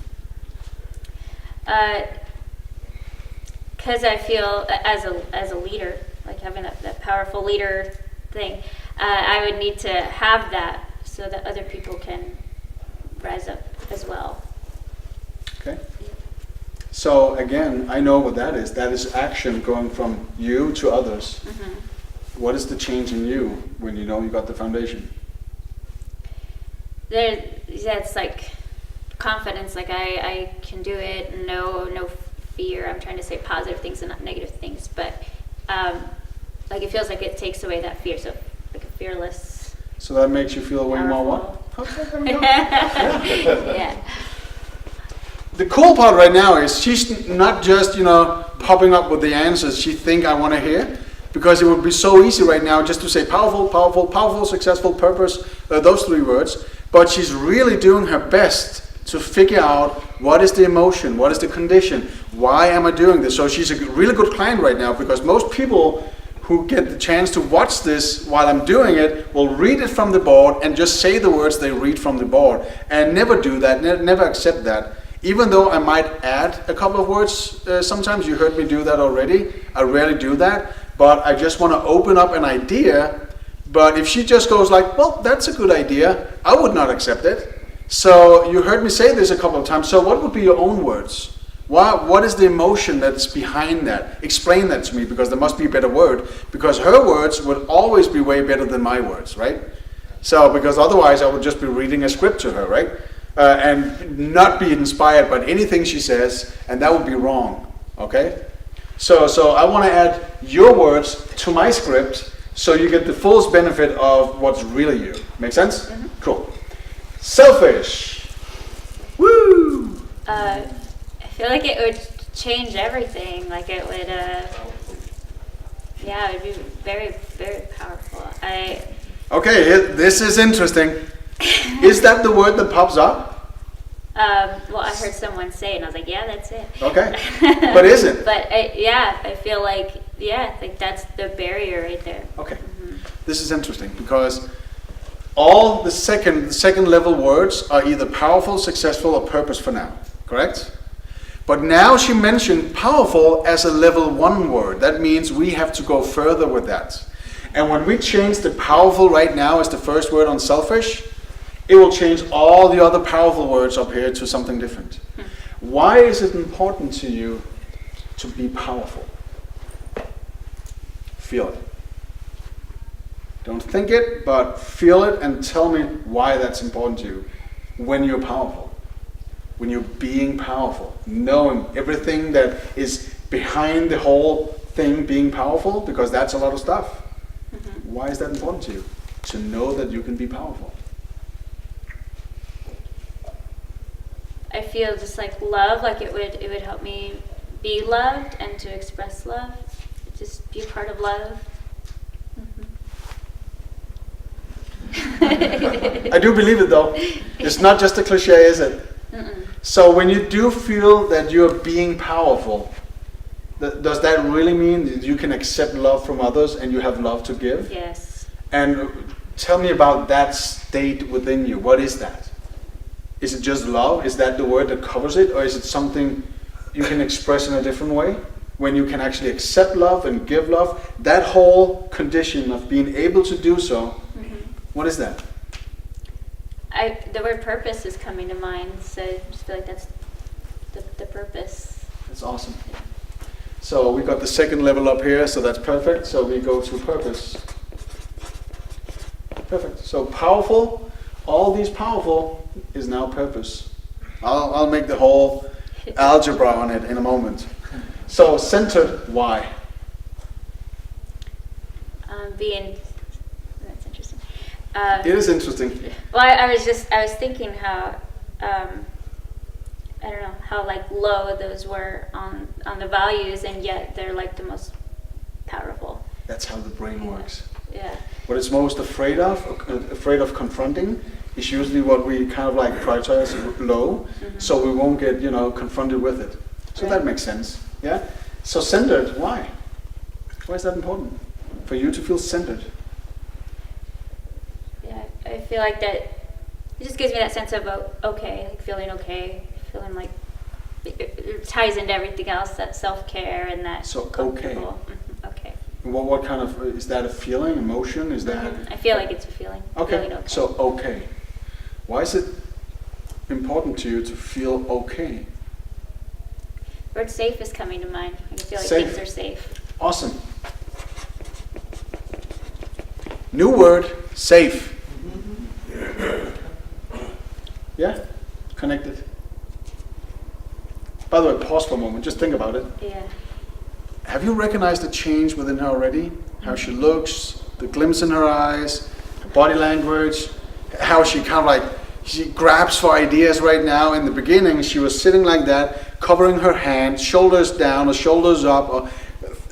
Because I feel as a leader, like having that powerful leader thing, I would need to have that so that other people can rise up as well. Okay. So again, I know what that is. That is action going from you to others. Mm-hmm. What is the change in you when you know you got the foundation? It's like confidence, like I can do it, no fear. I'm trying to say positive things and not negative things, but like it feels like it takes away that fear, so like a fearless. So that makes you feel way more what? Powerful. Okay, there we go. Yeah. Yeah. The cool part right now is she's not just, popping up with the answers she think I want to hear, because it would be so easy right now just to say powerful, powerful, powerful, successful, purpose, those 3 words, but she's really doing her best to figure out what is the emotion, what is the condition, why am I doing this? So she's a really good client right now, because most people who get the chance to watch this while I'm doing it will read it from the board and just say the words they read from the board, and never do that, never accept that. Even though I might add a couple of words, sometimes you heard me do that already. I rarely do that, but I just want to open up an idea. But if she just goes like, well, that's a good idea, I would not accept it. So you heard me say this a couple of times. So what would be your own words? What is the emotion that's behind that? Explain that to me, because there must be a better word, because her words would always be way better than my words, right? So, because otherwise I would just be reading a script to her, right? And not be inspired by anything she says, and that would be wrong, okay? So I want to add your words to my script so you get the fullest benefit of what's really you. Make sense? Mm-hmm. Cool. Selfish. Woo! I feel like it would change everything. Like it would, it would be very, very powerful. Okay, this is interesting. Is that the word that pops up? Well, I heard someone say it, and I was like, yeah, that's it. Okay. But is it? But I feel like, that's the barrier right there. Okay. Mm-hmm. This is interesting, because all the second level words are either powerful, successful, or purpose for now. Correct? But now she mentioned powerful as a level 1 word. That means we have to go further with that. And when we change the powerful right now as the first word on selfish, it will change all the other powerful words up here to something different. Why is it important to you to be powerful? Feel it. Don't think it, but feel it and tell me why that's important to you. When you're powerful, when you're being powerful, knowing everything that is behind the whole thing being powerful, because that's a lot of stuff. Why is that important to you? To know that you can be powerful. I feel just like love, like it would help me be loved and to express love, just be a part of love. I do believe it though. It's not just a cliche, is it? So when you do feel that you're being powerful, does that really mean that you can accept love from others and you have love to give? Yes. And tell me about that state within you. What is that? Is it just love? Is that the word that covers it? Or is it something you can express in a different way? When you can actually accept love and give love, that whole condition of being able to do so, what is that? The word purpose is coming to mind, so I just feel like that's the purpose. That's awesome. So we got the second level up here, so that's perfect. So we go to purpose. Perfect. So powerful, all these powerful is now purpose. I'll make the whole algebra on it in a moment. So centered, why? That's interesting. It is interesting. Well, I was thinking how, I don't know, how like low those were on the values, and yet they're like the most powerful. That's how the brain works. Yeah. What it's most afraid of confronting, is usually what we kind of like prioritize low, so we won't get, confronted with it. So Right. that makes sense. Yeah. So centered, why? Why is that important? For you to feel centered. Yeah, I feel like that, it just gives me that sense of okay, like feeling like it ties into everything else, that self-care and that So, okay. comfortable. Okay. What kind of, is that a feeling, emotion? Is that? I feel like it's a feeling. Feeling okay. So okay. Why is it important to you to feel okay? Word safe is coming to mind. I feel like Safe. things are safe. Awesome. New word, safe. Yeah? Connected. By the way, pause for a moment. Just think about it. Yeah. Have you recognized the change within her already? How she looks, the glimpse in her eyes, her body language, how she kind of like, she grabs for ideas right now. In the beginning, she was sitting like that, covering her hand, shoulders down or shoulders up, or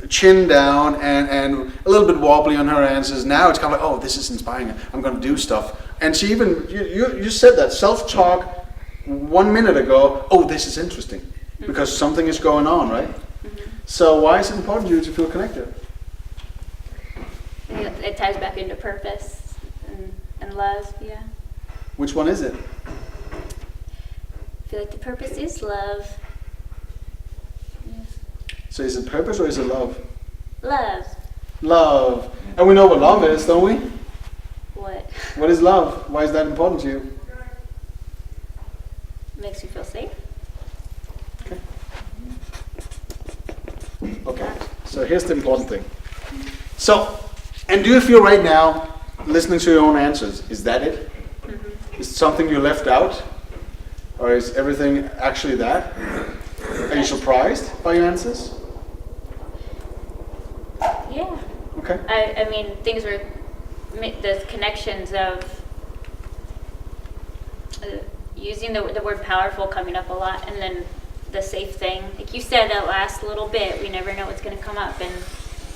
chin down, and a little bit wobbly on her answers. Now it's kind of like, oh, this is inspiring. I'm going to do stuff. And she even, you said that, self-talk 1 minute ago, oh, this is interesting. Because something is going on, right? So why is it important to you to feel connected? It ties back into purpose and love, yeah. Which one is it? I feel like the purpose is love. Yeah. So is it purpose or is it love? Love. Love. And we know what love is, don't we? What? What is love? Why is that important to you? Makes you feel safe. Okay, so here's the important thing. So, and do you feel right now, listening to your own answers, is that it? Is it something you left out? Or is everything actually that? Are you surprised by your answers? Yeah. Okay. I mean, things were, the connections of using the word powerful coming up a lot, and then the safe thing. Like you said, that last little bit, we never know what's going to come up, and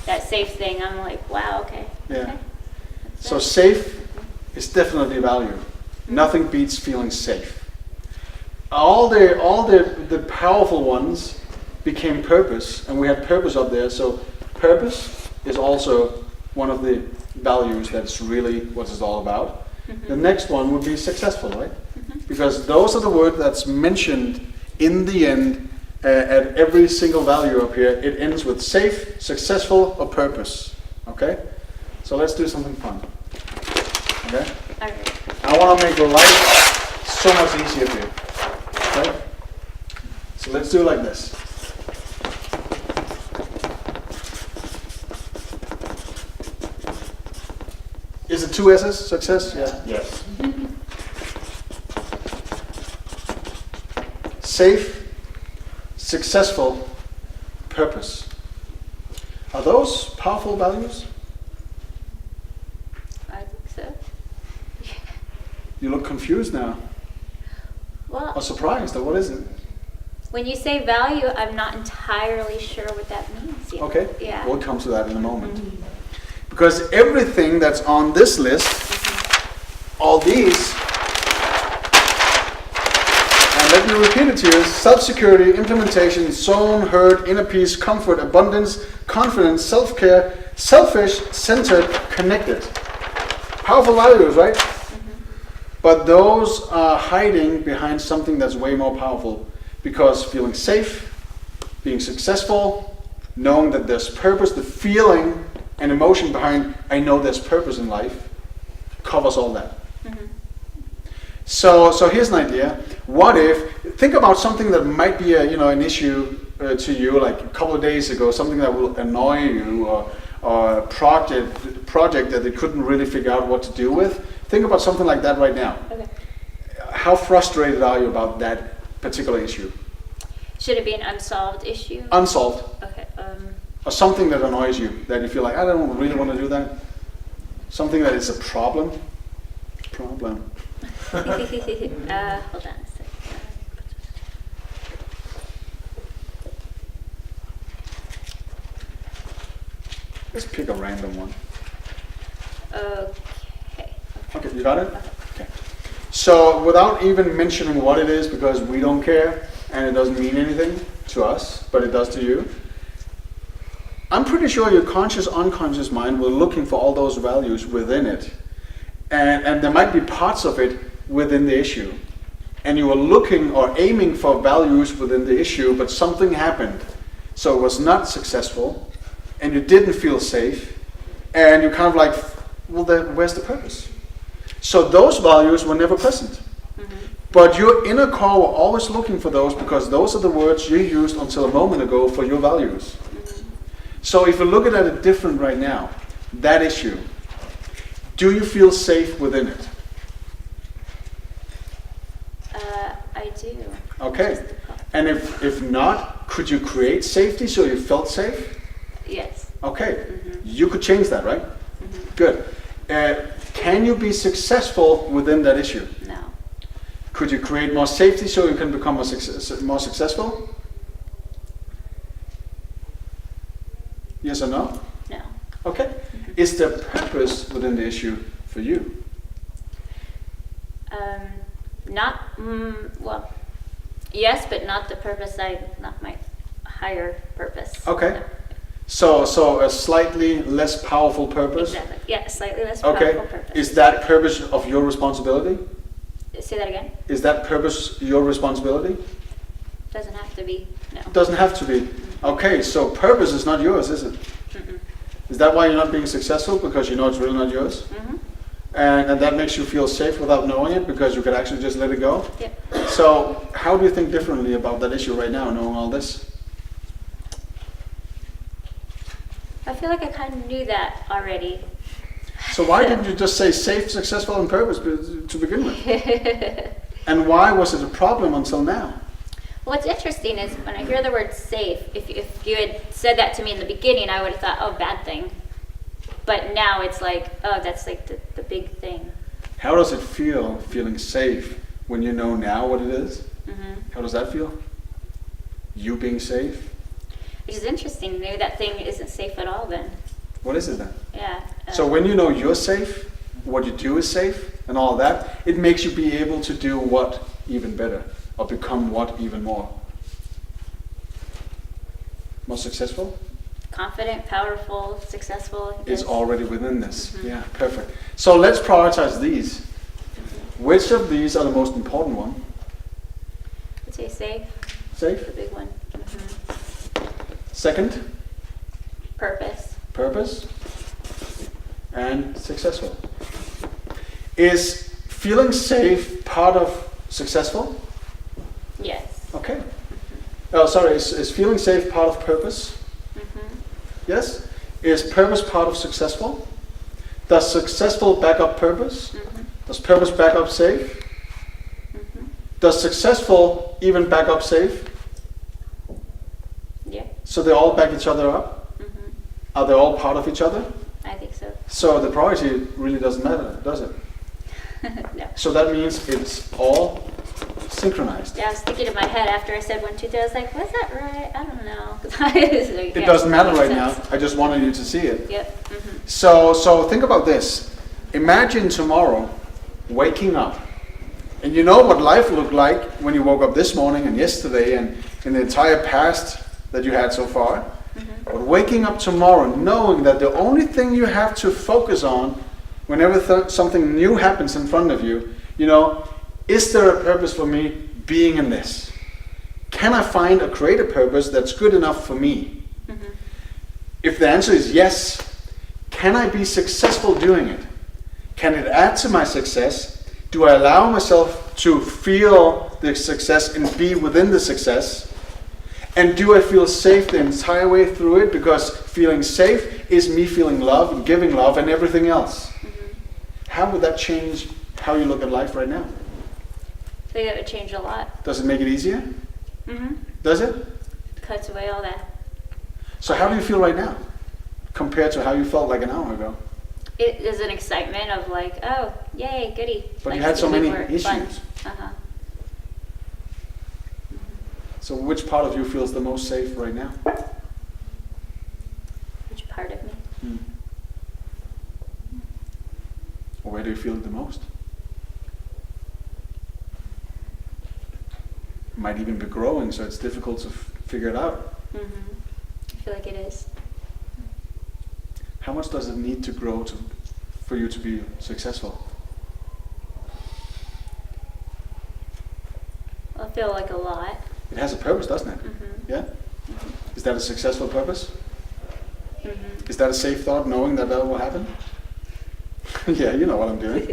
that safe thing, I'm like, wow, okay. Yeah. Okay. So safe is definitely a value. Nothing beats feeling safe. All the powerful ones became purpose, and we had purpose up there. So purpose is also one of the values that's really what it's all about. The next one would be successful, right? Because those are the words that's mentioned in the end at every single value up here. It ends with safe, successful, or purpose. Okay? So let's do something fun. Okay? All right. I want to make life so much easier for you. Okay? So let's do it like this. is it 2 S's, success? Yeah. Yes. Safe, successful, purpose. Are those powerful values? I think so. You look confused now, or Well, surprised, or what is it? when you say value, I'm not entirely sure what that means yet. Okay, Yeah. we'll come to that in a moment. Because everything that's on this list, all these, and let me repeat it to you, self-security, implementation, zone, hurt, inner peace, comfort, abundance, confidence, self-care, selfish, centered, connected. Powerful values, right? But those are hiding behind something that's way more powerful, because feeling safe, being successful, knowing that there's purpose, the feeling and emotion behind I know there's purpose in life, covers all that. So here's an idea. What if, think about something that might be an issue to you, like a couple of days ago, something that will annoy you, or a project that they couldn't really figure out what to do with. Think about something like that right now. Okay. How frustrated are you about that particular issue? Should it be an unsolved issue? Unsolved. Okay. Or something that annoys you, that you feel like, I don't really want to do that. Something that is a problem. Hold on a sec. Let's pick a random one. Okay. Okay, you got it? Okay. So without even mentioning what it is, because we don't care, and it doesn't mean anything to us, but it does to you, I'm pretty sure your conscious, unconscious mind will looking for all those values within it. And there might be parts of it within the issue. And you were looking or aiming for values within the issue, but something happened. So it was not successful, and you didn't feel safe, and you're kind of like, well, then where's the purpose? So those values were never present. But your inner core were always looking for those, because those are the words you used until a moment ago for your values. So if you look at it different right now, that issue, do you feel safe within it? I do. Okay. And if not, could you create safety so you felt safe? Yes. Okay. You could change that, right? Good. Can you be successful within that issue? No. Could you create more safety so you can become more successful? Yes or no? No. Okay. Is there purpose within the issue for you? Not, well, yes, but not the purpose not my higher purpose. Okay. No. So a slightly less powerful purpose? Exactly. Yeah, slightly less Okay. powerful purpose. Is that purpose of your responsibility? Say that again? Is that purpose your responsibility? Doesn't have to be. No. Doesn't have to be. Okay, so purpose is not yours, is it? Is that why you're not being successful? Because you know it's really not yours? And that makes you feel safe without knowing it, because you could actually just let it go? Yep. So how do you think differently about that issue right now, knowing all this? I feel like I kind of knew that already. So why didn't you just say safe, successful, and purpose to begin with? And why was it a problem until now? What's interesting is when I hear the word safe, if you had said that to me in the beginning, I would have thought, oh, bad thing. But now it's like, oh, that's like the big thing. How does it feel, feeling safe, when you know now what it is? How does that feel? You being safe? Which is interesting. Maybe that thing isn't safe at all then. What is it then? Yeah. So when you know you're safe, what you do is safe, and all that, it makes you be able to do what even better, or become what even more? More successful? Confident, powerful, successful. Is already within this. Yeah, perfect. So let's prioritize these. Which of these are the most important one? I'd say safe, Safe. the big one. Second, Purpose. purpose. And successful. Is feeling safe part of successful? Yes. Okay. Oh, sorry. Is feeling safe part of purpose? Yes. Is purpose part of successful? Does successful back up purpose? Mhm. Does purpose back up safe? Mhm. Does successful even back up safe? Yeah. So they all back each other up? Mhm. Are they all part of each other? I think so. So the priority really doesn't matter, does it? No. So that means it's all synchronized. Yeah, I was thinking in my head after I said 1, 2, 3. I was like, was that right? I don't know. It doesn't matter right now. I just wanted you to see it. Yep. Mm-hmm. So think about this. Imagine tomorrow waking up, and you know what life looked like when you woke up this morning and yesterday and in the entire past that you had so far. Mm-hmm. But waking up tomorrow knowing that the only thing you have to focus on whenever something new happens in front of you, is there a purpose for me being in this? Can I find a creative purpose that's good enough for me? Mm-hmm. If the answer is yes, can I be successful doing it? Can it add to my success? Do I allow myself to feel the success and be within the success? And do I feel safe the entire way through it? Because feeling safe is me feeling love and giving love and everything else. Mm-hmm. How would that change how you look at life right now? I think that would change a lot. Does it make it easier? Mm-hmm. Does it? Cuts away all that. So how do you feel right now compared to how you felt like an hour ago? It is an excitement of like, oh, yay, goody. But like, you had it's so gonna be many more fun. issues. Uh-huh. So which part of you feels the most safe right now? Which part of me? Or where do you feel it the most? It might even be growing, so it's difficult to figure it out. Mm-hmm. I feel like it is. How much does it need to grow for you to be successful? I feel like a lot. It has a purpose, doesn't it? Mm-hmm. Yeah? Is that a successful purpose? Mm-hmm. Is that a safe thought, knowing that will happen? Yeah, you know what I'm doing.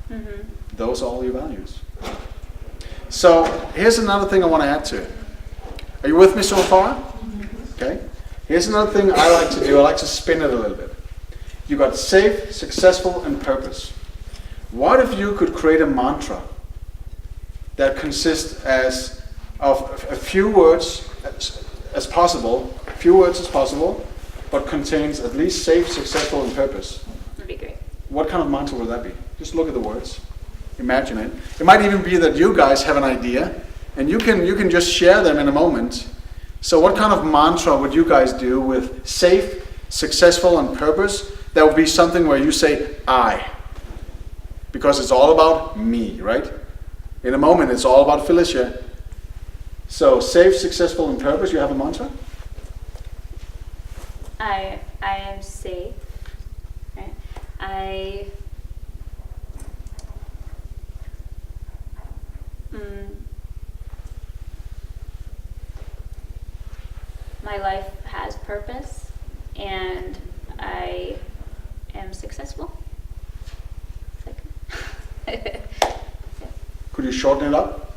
Mm-hmm. Those are all your values. So here's another thing I want to add to it. Are you with me so far? Okay. Here's another thing I like to do. I like to spin it a little bit. You got safe, successful, and purpose. What if you could create a mantra that consists of a few words as possible, but contains at least safe, successful, and purpose? That'd be great. What kind of mantra would that be? Just look at the words. Imagine it. It might even be that you guys have an idea, and you can just share them in a moment. So what kind of mantra would you guys do with safe, successful, and purpose? That would be something where you say, I. Because it's all about me, right? In a moment, it's all about Felicia. So safe, successful, and purpose, you have a mantra? I am safe. Right? My life has purpose, and I am successful. Could you shorten it up?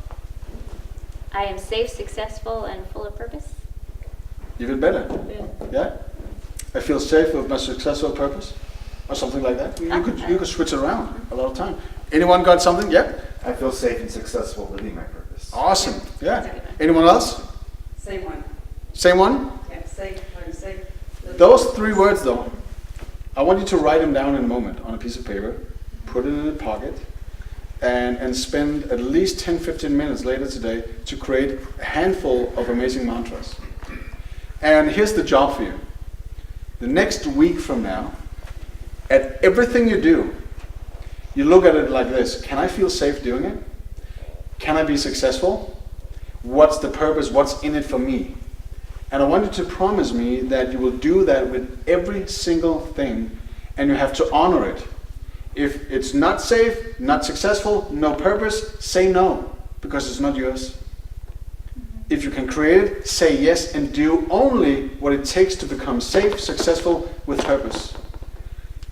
I am safe, successful, and full of purpose. Even better. Yeah? I feel safe with my successful purpose? Or something like that. You could switch it around a lot of time. Anyone got something? Yeah? I feel safe and successful living my purpose. Awesome. Yeah. Anyone else? Same one. Same one? Yeah, safe, I'm safe. Those 3 words though, I want you to write them down in a moment on a piece of paper, put it in a pocket, and spend at least 10-15 minutes later today to create a handful of amazing mantras. And here's the job for you. The next week from now, at everything you do, you look at it like this. Can I feel safe doing it? Can I be successful? What's the purpose? What's in it for me? And I want you to promise me that you will do that with every single thing, and you have to honor it. If it's not safe, not successful, no purpose, say no, because it's not yours. If you can create it, say yes, and do only what it takes to become safe, successful, with purpose.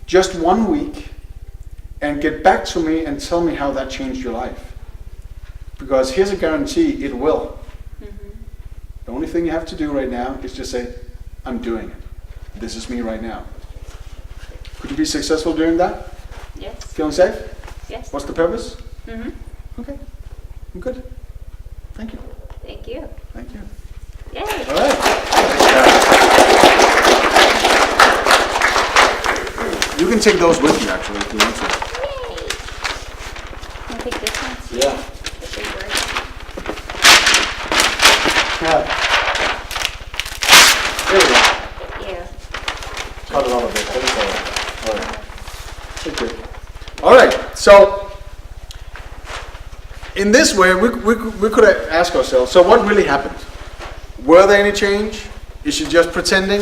Just 1 week, and get back to me and tell me how that changed your life. Because here's a guarantee, it will. The only thing you have to do right now is just say, I'm doing it. This is me right now. to be successful doing that? Yes. Feeling safe? Yes. What's the purpose? Mhm. Okay, I'm good. Thank you. Thank you. Thank you. Yay. All right. You can take those with you, actually, if you want to. Yay. Can I take this one? Yeah. The big word. Yeah. There we go. Thank you. Cut it on a bit. But it's all right. All right. Thank you. All right. So, in this way, we could ask ourselves, so what really happened? Were there any change? Is she just pretending?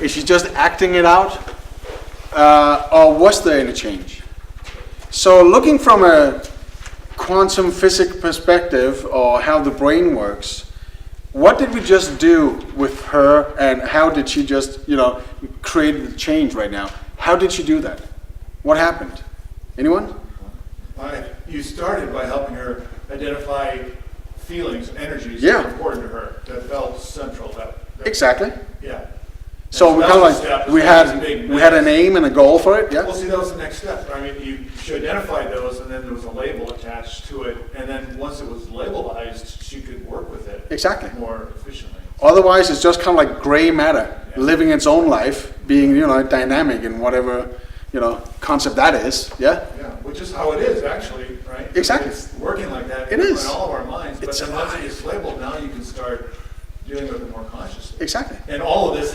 Is she just acting it out? Or was there any change? So looking from a quantum physics perspective, or how the brain works, what did we just do with her, and how did she just, create the change right now? How did she do that? What happened? Anyone? You started by helping her identify feelings, energies that Yeah. were important to her, that felt central. That Exactly. Yeah. So And we that kind of was the like, step. we This had big we had an aim and a goal for it, Well, yeah? see, that was the next step. I mean, she identified those, and then there was a label attached to it, and then once it was labelized, she could work with it Exactly. more efficiently. Otherwise, it's just kind of like gray matter, Yeah. living its own life, being, dynamic in whatever, concept that is, yeah? Yeah, which is how it is actually, right? Exactly. It's working like that It is. in all of our minds, but It's then once it alive. gets labeled, now you can start dealing with it more consciously. Exactly. And all of this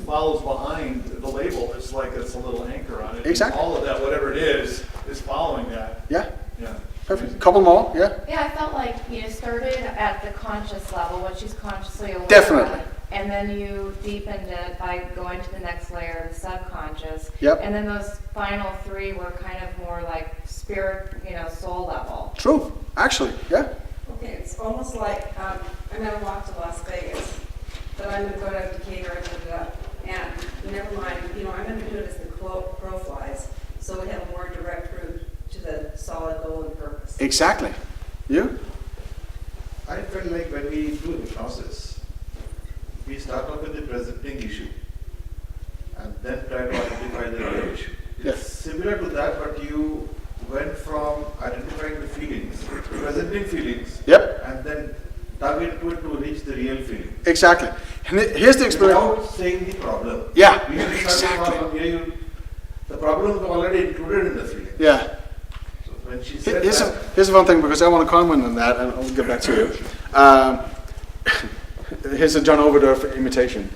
follows behind the label. It's like it's a little anchor on it. And Exactly. all of that, whatever it is following that. Yeah, Yeah. perfect. Couple more, yeah? Yeah, I felt like you started at the conscious level, what she's consciously aware Definitely. of, and then you deepened it by going to the next layer, the subconscious. Yep. And then those final three were kind of more like spirit, soul level. True, actually, yeah? Okay, it's almost like, I'm gonna walk to Las Vegas, but I'm gonna go to Decatur and never mind, I'm gonna do it as the crow flies, so we have a more direct route to the solid goal and purpose. Exactly. You? I felt like when we do hypnosis, we start off with the presenting issue and then try to identify the real issue. Yeah. It's similar to that, but you went from identifying the feelings, presenting feelings, Yep, and then dug into it to reach the real feeling. exactly. And here's the experience. Without saying the problem. Yeah, We usually start the exactly. problem, the problem is already included in the feeling. Yeah. So when she said Here's that, here's one thing, because I want to comment on that, and I'll get back to you. Here's a John Overdorf imitation.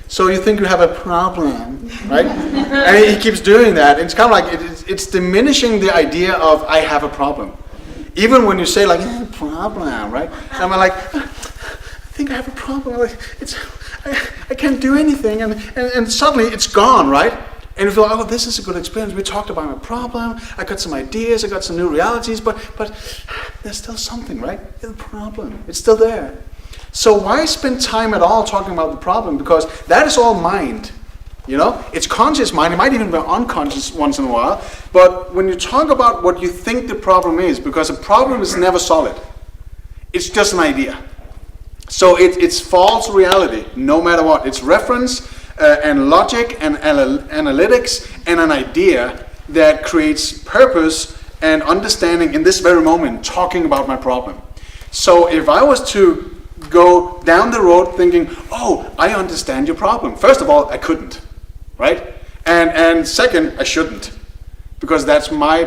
So you think you have a problem, right? And he keeps doing that. It's kind of like it's diminishing the idea of I have a problem. Even when you say like problem, right? And I'm like, I think I have a problem. Like, I can't do anything, and suddenly it's gone, right? And you feel, oh, this is a good experience. We talked about my problem. I got some ideas. I got some new realities, but there's still something, right? The problem. It's still there. So why spend time at all talking about the problem? Because that is all mind. It's conscious mind. It might even be unconscious once in a while. But when you talk about what you think the problem is, because a problem is never solid. It's just an idea. So it's false reality, no matter what. It's reference and logic and analytics and an idea that creates purpose and understanding in this very moment, talking about my problem. So if I was to go down the road thinking, oh, I understand your problem. First of all, I couldn't, right? And second, I shouldn't, because that's my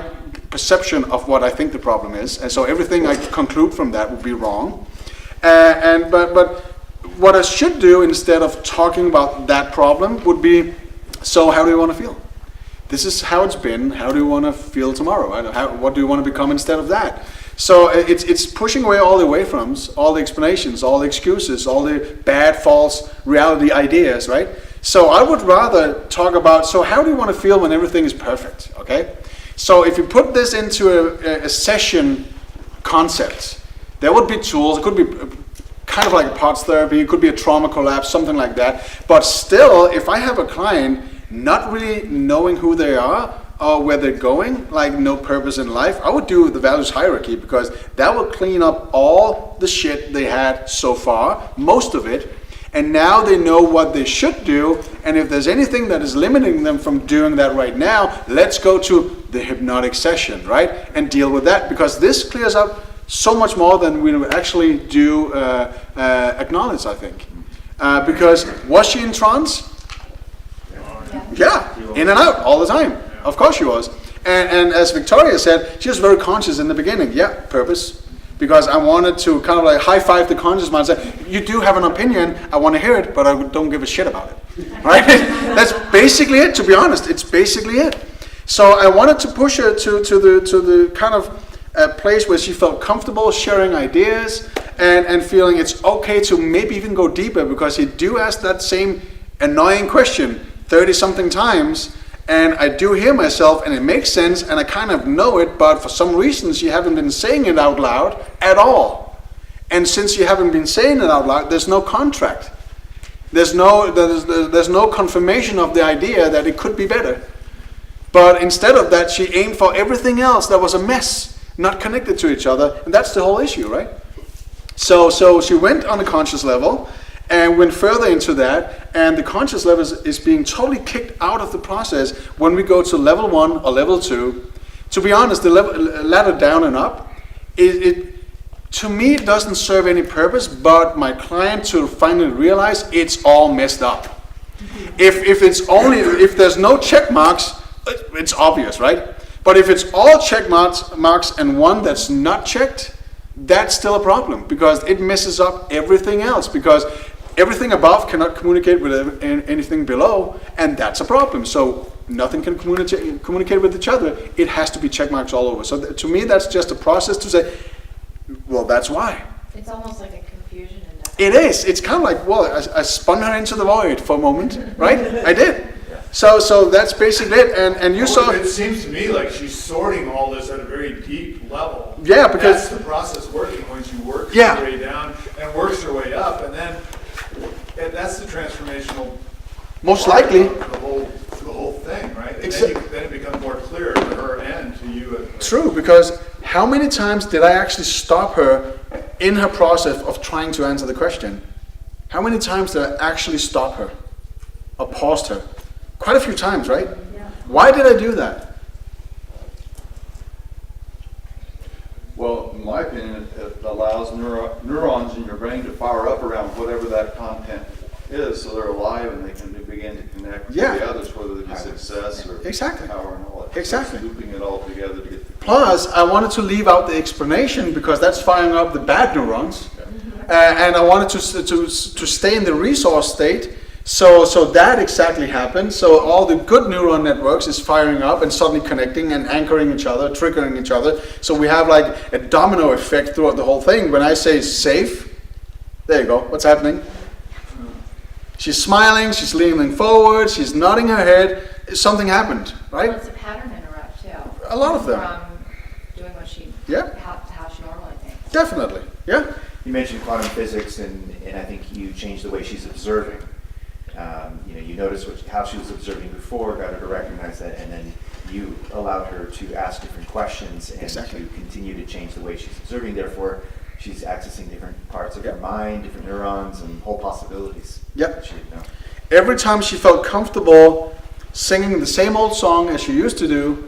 perception of what I think the problem is. And so everything I conclude from that would be wrong. But what I should do instead of talking about that problem would be, so how do you want to feel? This is how it's been. How do you want to feel tomorrow? What do you want to become instead of that? So it's pushing away all the wavefronts, all the explanations, all the excuses, all the bad, false reality ideas, right? So I would rather talk about, so how do you want to feel when everything is perfect, okay? So if you put this into a session concept, there would be tools. It could be kind of like a parts therapy. It could be a trauma collapse, something like that. But still, if I have a client not really knowing who they are, or where they're going, like no purpose in life, I would do the values hierarchy, because that will clean up all the shit they had so far, most of it, And now they know what they should do, and if there's anything that is limiting them from doing that right now, let's go to the hypnotic session, right? And deal with that, because this clears up so much more than we actually do acknowledge, I think. Because was she in trance? Yeah, in and out all the time. Of course she was. And as Victoria said, she was very conscious in the beginning. Yeah, purpose. Because I wanted to kind of like high-five the conscious mind and say, you do have an opinion, I want to hear it, but I don't give a shit about it. Right? That's basically it, to be honest. It's basically it. So I wanted to push her to the kind of place where she felt comfortable sharing ideas and feeling it's okay to maybe even go deeper, because you do ask that same annoying question 30-something times, and I do hear myself, and it makes sense, and I kind of know it, but for some reasons you haven't been saying it out loud at all. And since you haven't been saying it out loud, there's no contract. There's no confirmation of the idea that it could be better. But instead of that, she aimed for everything else that was a mess, not connected to each other, and that's the whole issue, right? So she went on a conscious level, and went further into that, and the conscious level is being totally kicked out of the process when we go to level 1 or level 2. To be honest, the ladder down and up, to me it doesn't serve any purpose, but my client to finally realize it's all messed up. If there's no check marks, it's obvious, right? But if it's all check marks and one that's not checked, that's still a problem, because it messes up everything else, because everything above cannot communicate with anything below, and that's a problem. So nothing can communicate with each other. It has to be check marks all over. So to me, that's just a process to say, well, that's why. It's almost like a confusion in that. It is. It's kind of like, well, I spun her into the void for a moment, right? I did. So that's basically it. And you saw. It seems to me like she's sorting all this at a very deep level. Yeah, because that's the process working when she works Yeah. her way down and works her way up, and then that's the transformational. most part likely. of the whole thing, right? And then it becomes more clear to her and to you. True, because how many times did I actually stop her in her process of trying to answer the question? How many times did I actually stop her or paused her? Quite a few times, right? Yeah. Why did I do that? Well, in my opinion, it allows neurons in your brain to fire up around whatever that content is, so they're alive and they can begin to connect with Yeah. the others, whether they be success or Exactly. power and all that. Exactly. So looping it all together to get the Plus, I wanted to leave out the explanation, because that's firing up the bad neurons. And I wanted to stay in the resource state. So that exactly happened. So all the good neuron networks is firing up and suddenly connecting and anchoring each other, triggering each other. So we have like a domino effect throughout the whole thing. When I say safe, there you go. What's happening? She's smiling, she's leaning forward, she's nodding her head. Something happened, right? Well, it's a pattern interrupt too. A lot of them. From doing what she, Yeah. how she normally thinks. Definitely. Yeah. You mentioned quantum physics, and I think you changed the way she's observing. You noticed how she was observing before, got her to recognize that, and then you allowed her to ask different questions and Exactly. to continue to change the way she's observing. Therefore, she's accessing different parts of her Yep. mind, different neurons, and whole possibilities Yep. that she didn't know. Every time she felt comfortable singing the same old song as she used to do,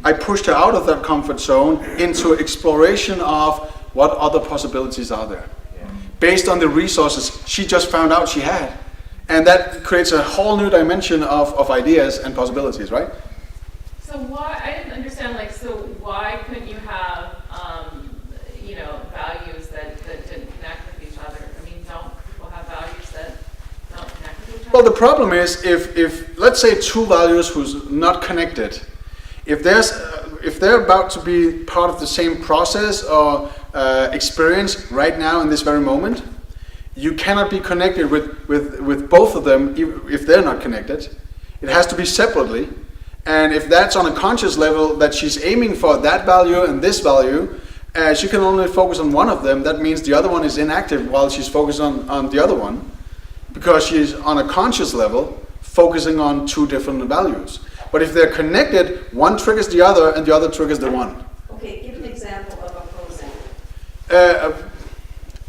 I pushed her out of that comfort zone into exploration of what other possibilities are there, Yeah. based on the resources she just found out she had. And that creates a whole new dimension of ideas and possibilities, right? So why, I didn't understand, like, so why couldn't you have, values that didn't connect with each other? I mean, don't people have values that don't connect with each other? Well, the problem is if let's say two values who's not connected, if they're about to be part of the same process or experience right now in this very moment, you cannot be connected with both of them if they're not connected. It has to be separately. And if that's on a conscious level that she's aiming for that value and this value, she can only focus on one of them. That means the other one is inactive while she's focused on the other one, because she's on a conscious level focusing on two different values. But if they're connected, one triggers the other and the other triggers the one. Okay, give an example of opposing.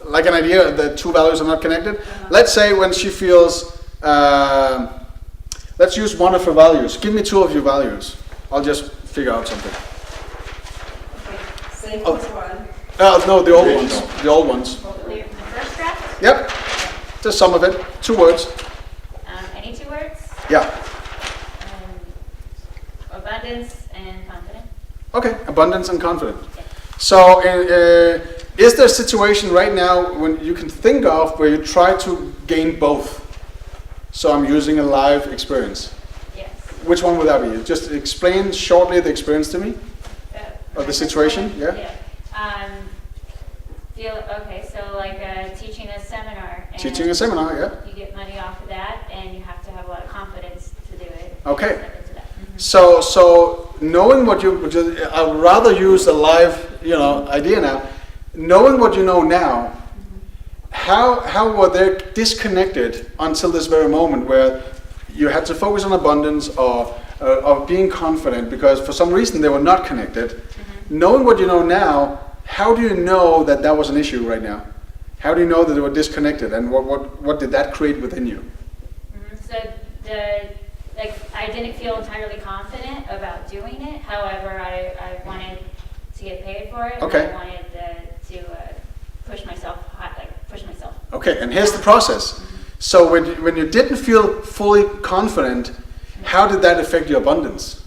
like an idea that two values are not connected. Let's say when she feels, let's use one of her values. Give me two of your values. I'll just figure out something. Okay, safe was one. No, the old ones. The old ones. Clear from the first draft? Yep. Just some of it. 2 words. Any 2 words? Yeah. Abundance and confident. Okay. Abundance and confident. So, is there a situation right now when you can think of where you try to gain both? So I'm using a live experience. Yes. Which one would that be? Just explain shortly the experience to me, or the situation. Yeah. Okay, so like teaching a seminar. And Teaching a seminar. Yeah. you get money off of that, and you have to have a lot of confidence to do it. Okay. Step into that. So knowing what I'd rather use a live, idea now. Knowing what you know now, how were they disconnected until this very moment where you had to focus on abundance or being confident because for some reason they were not connected. Knowing what you know now, how do you know that that was an issue right now? How do you know that they were disconnected, and what did that create within you? So I didn't feel entirely confident about doing it. However, I wanted to get paid for it. Okay. And I wanted to push myself. Okay, and here's the process. So when you didn't feel fully confident, how did that affect your abundance?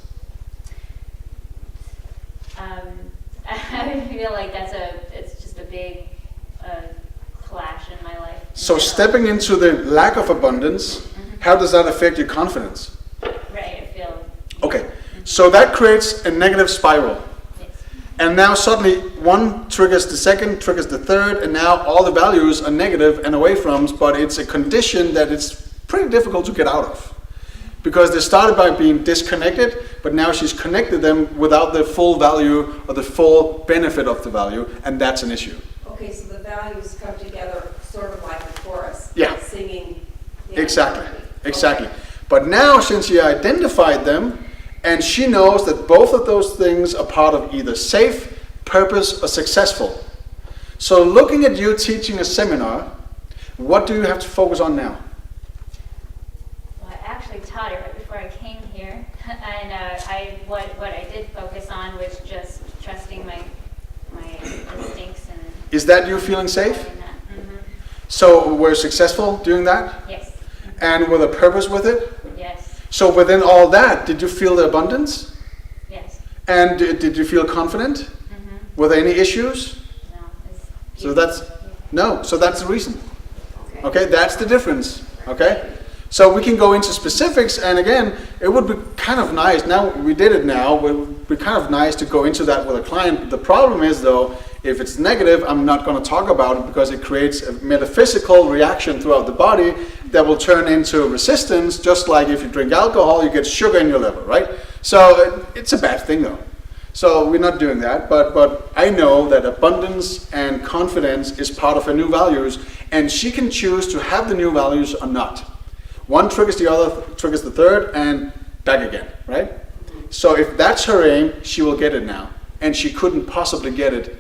I feel like it's just a big clash in my life. So stepping into the lack of abundance, how does that affect your confidence? Right, I feel. Okay, so that creates a negative spiral. Yes. And now suddenly one triggers the second, triggers the third, and now all the values are negative and away from, but it's a condition that it's pretty difficult to get out of. Because they started by being disconnected, but now she's connected them without the full value or the full benefit of the value, and that's an issue. Okay, so the values come together sort of like a chorus. Yeah. Singing. Exactly, harmony. exactly. Okay. But now, since she identified them, and she knows that both of those things are part of either safe, purpose, or successful. So looking at you teaching a seminar, what do you have to focus on now? Well, I actually taught it right before I came here, and what I did focus on was just trusting my instincts and. Is that you feeling safe? Mm-hmm. So we're successful doing that? Yes. And with a purpose with it? Yes. So within all that, did you feel the abundance? Yes. And did you feel confident? Mm-hmm. Were there any issues? No. So that's the reason. Okay, that's the difference. Okay? So we can go into specifics, and again, it would be kind of nice, now we did it now, it would be kind of nice to go into that with a client. The problem is though, if it's negative, I'm not going to talk about it because it creates a metaphysical reaction throughout the body that will turn into resistance, just like if you drink alcohol, you get sugar in your liver, right? So it's a bad thing though. So we're not doing that, but I know that abundance and confidence is part of her new values, and she can choose to have the new values or not. One triggers the other, triggers the third, and back again, right? So if that's her aim, she will get it now. And she couldn't possibly get it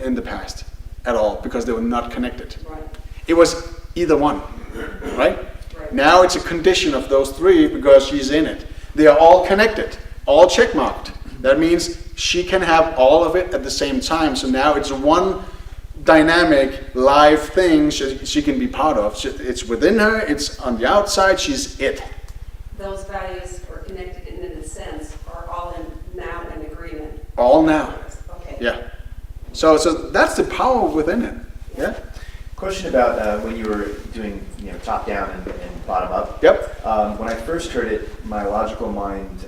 in the past at all because they were not connected. Right. It was either one, right? Right. Now it's a condition of those three because she's in it. They are all connected, all checkmarked. That means she can have all of it at the same time. So now it's one dynamic live thing she can be part of. It's within her, it's on the outside, she's it. Those values are connected in a sense, are all now in agreement. All now. Okay. Yeah. So that's the power within it. Yeah. Question about when you were doing top down and bottom up. Yep. When I first heard it, my logical mind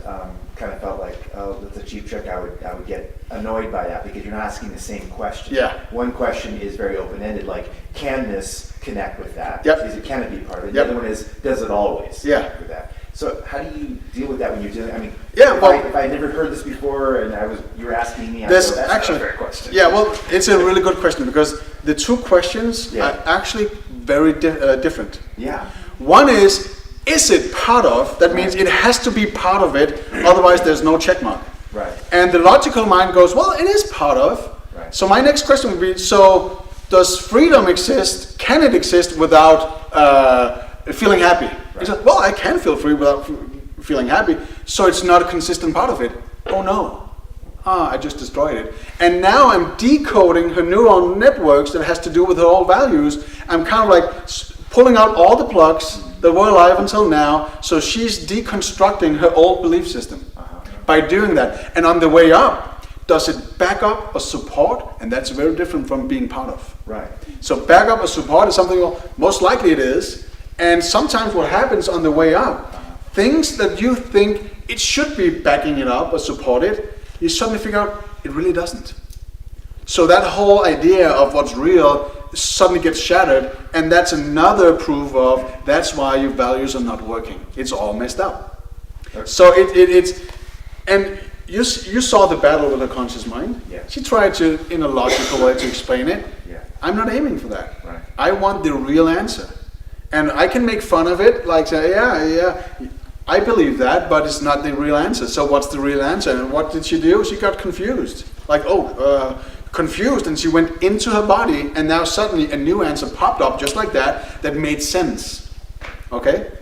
kind of felt like, oh, that's a cheap trick. I would get annoyed by that because you're not asking the same question. Yeah. One question is very open-ended, like, can this connect with that? Yep. Can it be part of it? Yep. The other one is, does it always Yeah. connect with that? So how do you deal with that when you're doing? I mean, Yeah, if I never heard this before and you were asking me, I There's go, that's actually, not a fair question. yeah, well, it's a really good question because the two questions Yeah. are actually very different. Yeah. One is it part of? That means it has to be part of it, otherwise there's no check mark. Right. And the logical mind goes, well, it is part of. Right. So my next question would be, so does freedom exist? Can it exist without feeling happy? He said, well, I can feel free without feeling happy, so it's not a consistent part of it. Oh no, I just destroyed it. And now I'm decoding her neural networks that has to do with her old values. I'm kind of like pulling out all the plugs that were alive until now, so she's deconstructing her old belief system by doing that. And on the way up, does it back up or support? And that's very different from being part of. Right. So back up or support is something, well, most likely it is. And sometimes what happens on the way up, things that you think it should be backing it up or support it, you suddenly figure out it really doesn't. So that whole idea of what's real suddenly gets shattered, and that's another proof of that's why your values are not working. It's all messed up. So it's, and you saw the battle with her conscious mind. Yeah. She tried to, in a logical way, to explain it. Yeah. I'm not aiming for that. Right. I want the real answer. And I can make fun of it, like say, yeah, I believe that, but it's not the real answer. So what's the real answer? And what did she do? She got confused. Like, confused, and she went into her body, and now suddenly a new answer popped up just like that made sense. Okay?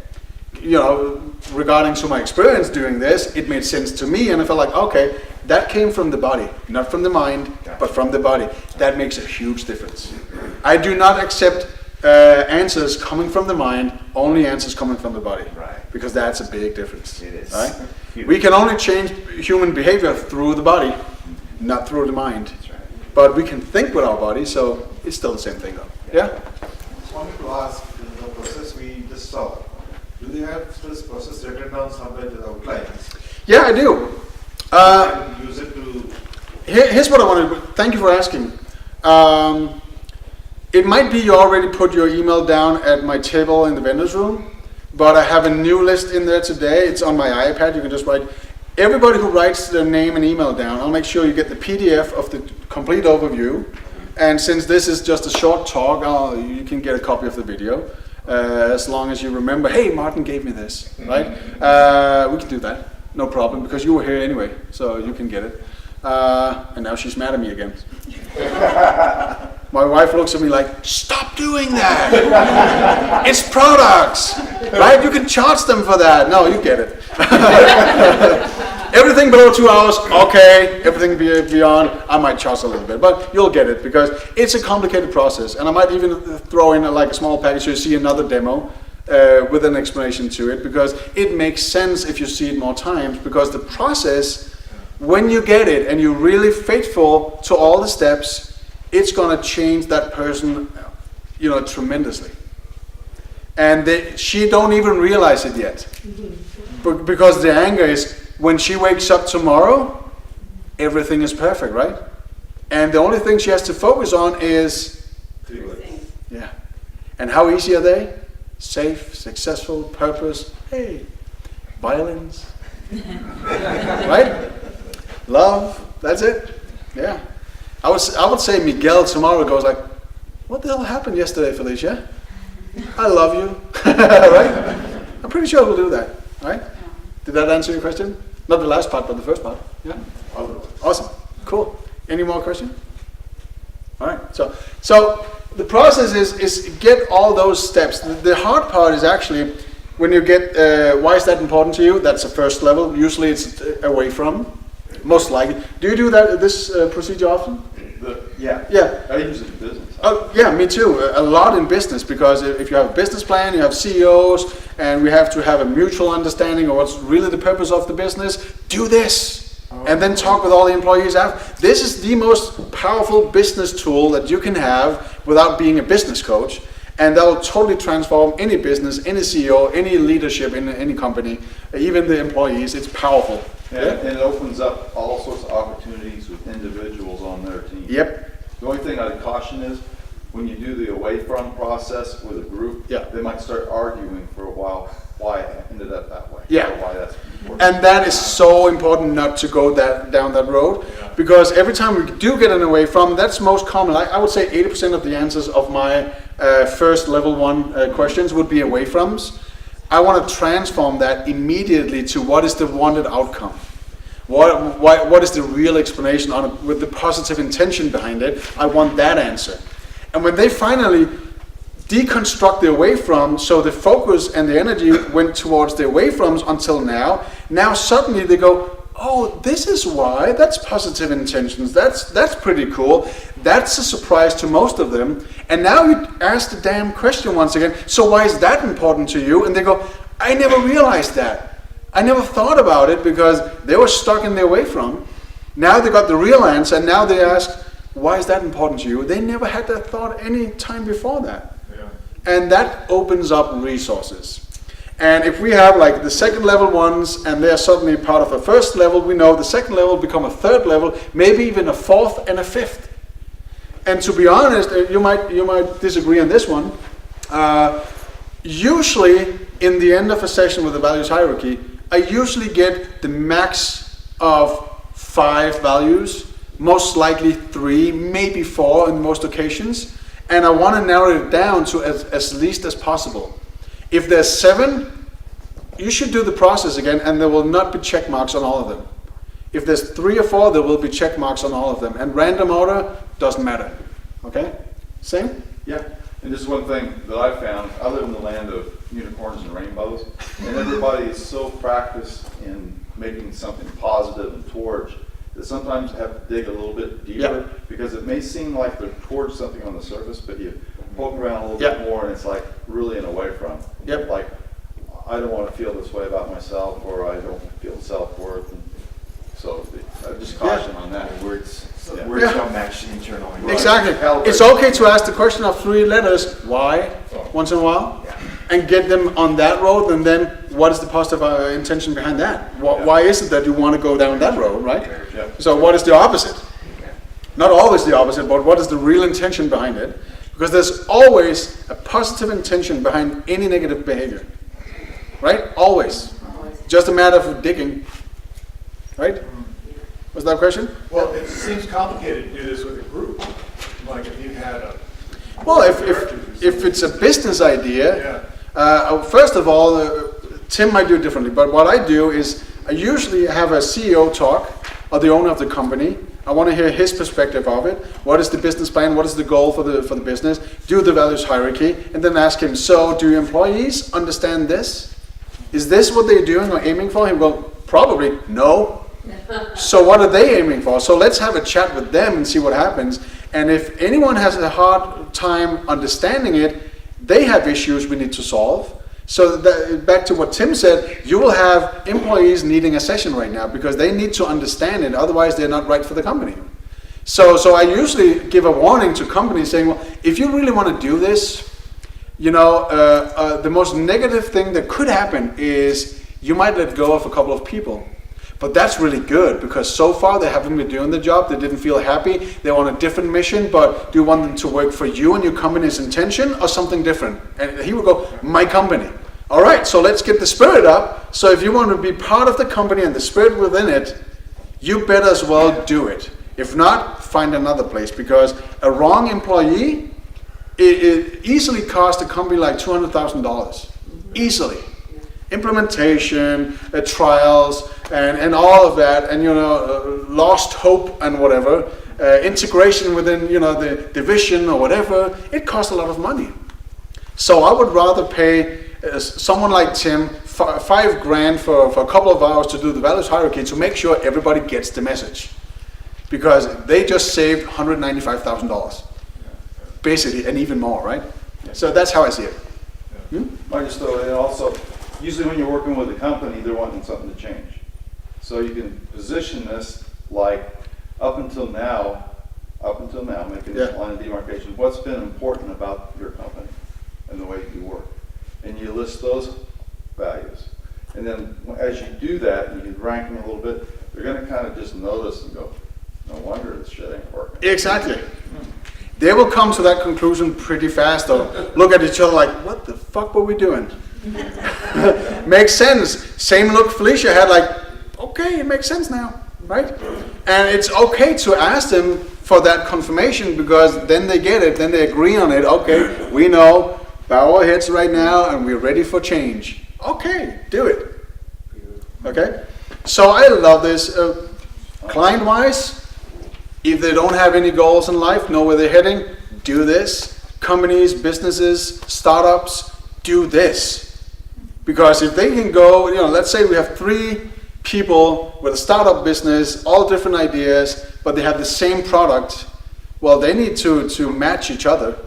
You know, regarding to my experience doing this, it made sense to me, and I felt like, okay, that came from the body, not from the mind, but from the body. That makes a huge difference. I do not accept answers coming from the mind, only answers coming from the body. Right. Because that's a big difference. It is. Right? We can only change human behavior through the body, not through the mind. That's right. But we can think with our body, so it's still the same thing though. Yeah? I just wanted to ask, in the process we just saw, do they have this process written down somewhere with outlines? Yeah, I do. And use it to... Here's what I want to, thank you for asking. It might be you already put your email down at my table in the vendor's room, but I have a new list in there today. It's on my iPad. You can just write, everybody who writes their name and email down, I'll make sure you get the PDF of the complete overview. And since this is just a short talk, you can get a copy of the video, as long as you remember, hey, Martin gave me this, right? We can do that, no problem, because you were here anyway, so you can get it. And now she's mad at me again. My wife looks at me like, stop doing that. It's products, right? You can charge them for that. No, you get it. Everything below 2 hours, okay. Everything beyond, I might charge a little bit, but you'll get it because it's a complicated process. And I might even throw in like a small package so you see another demo with an explanation to it, because it makes sense if you see it more times, because the process, when you get it and you're really faithful to all the steps, it's going to change that person, you know, tremendously. And she don't even realize it yet. Because the anger is, when she wakes up tomorrow, everything is perfect, right? And the only thing she has to focus on is, yeah. And how easy are they? Safe, successful, purpose, hey, violence, right? Love, that's it, yeah. I would say Miguel tomorrow goes like, what the hell happened yesterday, Felicia? I love you, right? I'm pretty sure we'll do that, right? Did that answer your question? Not the last part, but the first part, yeah? Awesome, cool. Any more questions? All right, so the process is get all those steps. The hard part is actually when you get, why is that important to you? That's the first level. Usually it's away from, most likely. Do you do this procedure often? Yeah. I use it in business. Oh, yeah, me too. A lot in business, because if you have a business plan, you have CEOs, and we have to have a mutual understanding of what's really the purpose of the business. Do this, and then talk with all the employees after. This is the most powerful business tool that you can have without being a business coach, and that will totally transform any business, any CEO, any leadership in any company, even the employees. It's powerful. And it opens up all sorts of opportunities with individuals on their team. Yep. The only thing I'd caution is when you do the away from process with a group, they might start arguing for a while why it ended up that way. Yeah. Or why that's important. And that is so important not to go down that road, because every time we do get an away from, that's most common. I would say 80% of the answers of my first level 1 questions would be away froms. I want to transform that immediately to what is the wanted outcome. What is the real explanation on it with the positive intention behind it? I want that answer. And when they finally deconstruct the away from, so the focus and the energy went towards the away froms until now suddenly they go, oh, this is why, that's positive intentions, that's pretty cool, that's a surprise to most of them. And now you ask the damn question once again, so why is that important to you? And they go, I never realized that. I never thought about it because they were stuck in the away from. Now they got the real answer, and now they ask, why is that important to you? They never had that thought any time before that. Yeah. And that opens up resources. And if we have like the second level ones and they're suddenly part of a first level, we know the second level will become a third level, maybe even a fourth and a fifth. And to be honest, you might disagree on this one. Usually in the end of a session with the values hierarchy, I usually get the max of 5 values, most likely 3, maybe 4 in most occasions. And I want to narrow it down to as least as possible. If there's 7, you should do the process again and there will not be check marks on all of them. If there's 3 or 4, there will be check marks on all of them. And random order doesn't matter. Okay? Same? Yeah, and just one thing that I found, I live in the land of unicorns and rainbows, and everybody is so practiced in making something positive and towards that sometimes you have to dig a little bit deeper because it may seem like they're towards something on the surface, but you poke around a little bit more and it's like really an away from. Like, I don't want to feel this way about myself, or I don't feel self-worth. And so just caution on that. Words don't match internal. Exactly. It's okay to ask the question of 3 letters, why, once in a while, and get them on that road, and then what is the positive intention behind that? Why is it that you want to go down that road, right? So what is the opposite? Not always the opposite, but what is the real intention behind it? Because there's always a positive intention behind any negative behavior, right? Always. Just a matter of digging, right? Was that a question? Well, it seems complicated to do this with a group. Like if you had a... Well, if it's a business idea, first of all, Tim might do it differently, but what I do is I usually have a CEO talk, or the owner of the company. I want to hear his perspective of it. What is the business plan? What is the goal for the business? Do the values hierarchy, and then ask him, so do your employees understand this? Is this what they're doing or aiming for? He'll go, probably, no. So what are they aiming for? So let's have a chat with them and see what happens. And if anyone has a hard time understanding it, they have issues we need to solve. So back to what Tim said, you will have employees needing a session right now because they need to understand it, otherwise they're not right for the company. So I usually give a warning to companies saying, well, if you really want to do this, you know, the most negative thing that could happen is you might let go of a couple of people. But that's really good because so far they haven't been doing the job, they didn't feel happy, they're on a different mission, but do you want them to work for you and your company's intention or something different? And he would go, my company. All right, so let's get the spirit up. So if you want to be part of the company and the spirit within it, you better as well do it. If not, find another place because a wrong employee, it easily costs a company like $200,000. Easily. Implementation, trials, and all of that, and lost hope and whatever, integration within the division or whatever, it costs a lot of money. So I would rather pay someone like Tim $5,000 for a couple of hours to do the values hierarchy to make sure everybody gets the message, because they just saved $195,000, basically, and even more, right? So that's how I see it. I just throw in also, usually when you're working with a company, they're wanting something to change. So you can position this like up until now, making this line of demarcation, what's been important about your company and the way you work. And you list those values. And then as you do that, and you can rank them a little bit, they're going to kind of just notice and go, no wonder this shit ain't working. Exactly. They will come to that conclusion pretty fast, or look at each other like, what the fuck were we doing? Makes sense. Same look Felicia had, like, okay, it makes sense now, right? And it's okay to ask them for that confirmation, because then they get it, then they agree on it. Okay, we know, bow our heads right now, and we're ready for change. Okay, do it. Okay? So I love this. Client-wise, if they don't have any goals in life, know where they're heading, do this. Companies, businesses, startups, do this. Because if they can go, let's say we have 3 people with a startup business, all different ideas, but they have the same product, well, they need to match each other.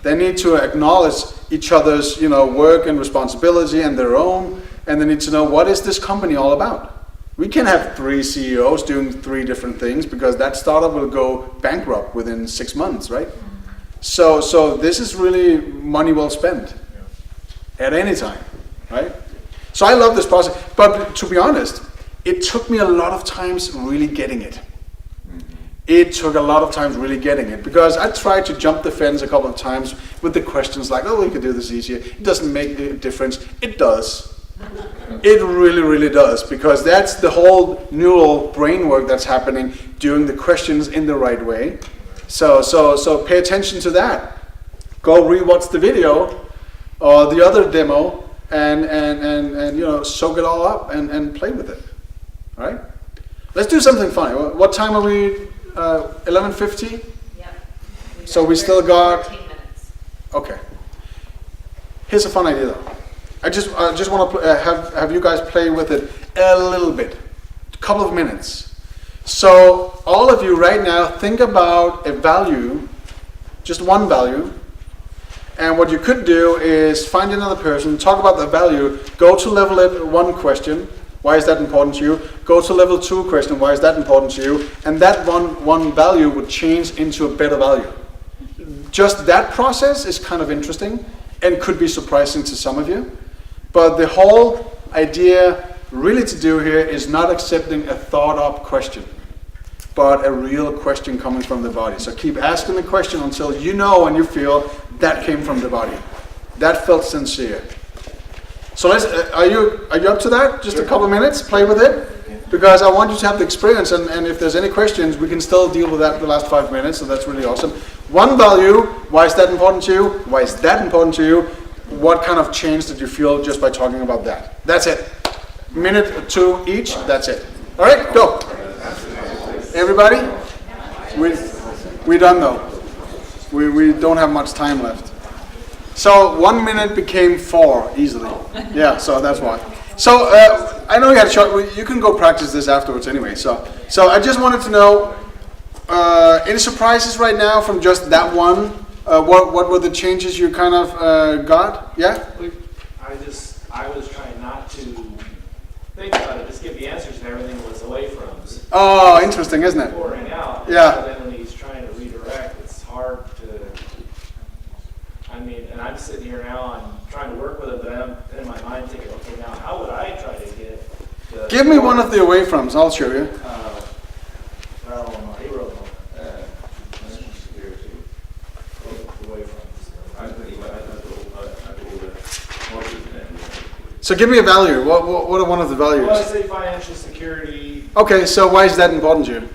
They need to acknowledge each other's, work and responsibility and their own, and they need to know, what is this company all about? We can have 3 CEOs doing 3 different things because that startup will go bankrupt within 6 months, right? So this is really money well spent at any time, right? So I love this process, but to be honest, it took me a lot of times really getting it. It took a lot of times really getting it because I tried to jump the fence a couple of times with the questions like, oh, we could do this easier. It doesn't make a difference. It does. It really, really does, because that's the whole neural brain work that's happening doing the questions in the right way. So pay attention to that. Go rewatch the video or the other demo and soak it all up and play with it. All right? Let's do something funny. What time are we? 11:50? Yep. So we still got 14 minutes. Okay. Here's a fun idea though. I just want to have you guys play with it a little bit, a couple of minutes. So all of you right now think about a value, just one value, and what you could do is find another person, talk about the value, go to level 1 question, why is that important to you? Go to level 2 question, why is that important to you? And that one value would change into a better value. Just that process is kind of interesting and could be surprising to some of you. But the whole idea really to do here is not accepting a thought up question, but a real question coming from the body. So keep asking the question until you know and you feel that came from the body. That felt sincere. So are you up to that? Just a couple of minutes, play with it? Because I want you to have the experience, and if there's any questions, we can still deal with that in the last 5 minutes, so that's really awesome. One value, why is that important to you? Why is that important to you? What kind of change did you feel just by talking about that? That's it. Minute or 2 each, that's it. All right, go. Everybody? We're done though. We don't have much time left. So 1 minute became 4 easily. Yeah, so that's why. So I know you had a short, you can go practice this afterwards anyway. So I just wanted to know, any surprises right now from just that one? What were the changes you kind of got? Yeah? I was trying not to think about it, just give the answers and everything was away from us. Oh, interesting, isn't it? Pouring out. Yeah. So then when he's trying to redirect, it's hard to, and I'm sitting here now, I'm trying to work with it, but I'm in my mind thinking, okay, now how would I try to get Give me one of the away froms, I'll show you. I don't know, he wrote one. Away from. So give me a value. What are one of the values? Well, I say financial security. Okay, so why is that important to you?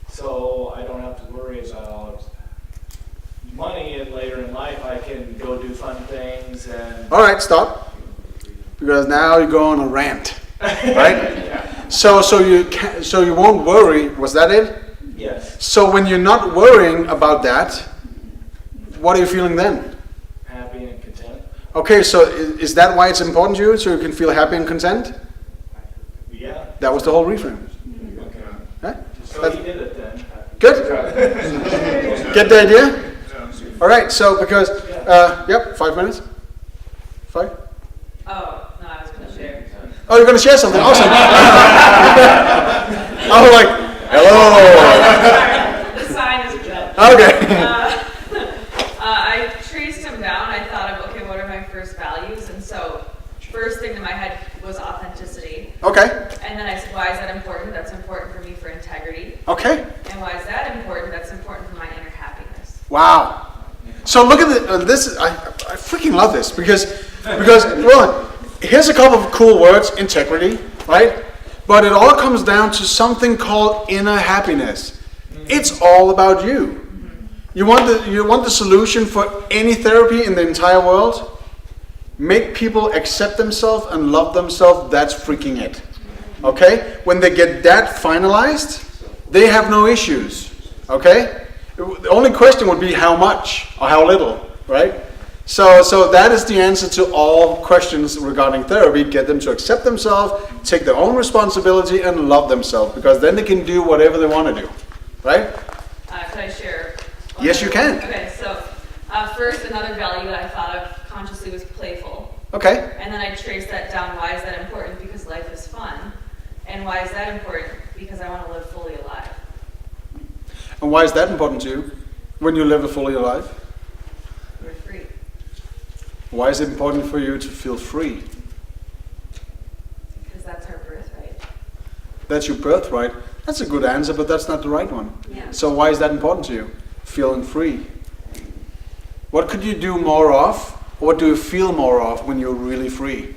So I don't have to worry about money, and later in life I can go do fun things and. All right, stop. Because now you go on a rant, right? Yeah. So you won't worry. Was that it? Yes. So when you're not worrying about that, what are you feeling then? Happy and content. Okay, so is that why it's important to you, so you can feel happy and content? Yeah. That was the whole reframe. Okay. Huh? So he did it then. Good. Get the idea? All right. So because yep, 5 minutes. 5. Oh, no, I was gonna share. Oh, you're gonna share something. Awesome. I was like, hello. The sign is good. Okay. I traced them down. I thought of, okay, what are my first values? And so first thing in my head was authenticity. Okay. And then I said, why is that important? That's important for me for integrity. Okay. And why is that important? That's important for my inner happiness. Wow. So look at this. I freaking love this because well, here's a couple of cool words: integrity, right? But it all comes down to something called inner happiness. It's all about you. You want the solution for any therapy in the entire world? Make people accept themselves and love themselves. That's freaking it. Okay? When they get that finalized, they have no issues. Okay? The only question would be how much or how little, right? So that is the answer to all questions regarding therapy. Get them to accept themselves, take their own responsibility, and love themselves, because then they can do whatever they want to do, right? Can I share? Yes, you can. Okay, so first, another value that I thought of consciously was playful. Okay. And then I traced that down. Why is that important? Because life is fun. And why is that important? Because I want to live fully alive. And why is that important to you when you live a fully alive? We're free. Why is it important for you to feel free? Because that's our birthright. That's your birthright. That's a good answer, but that's not the right one. Yeah. So why is that important to you? Feeling free. What could you do more of? What do you feel more of when you're really free?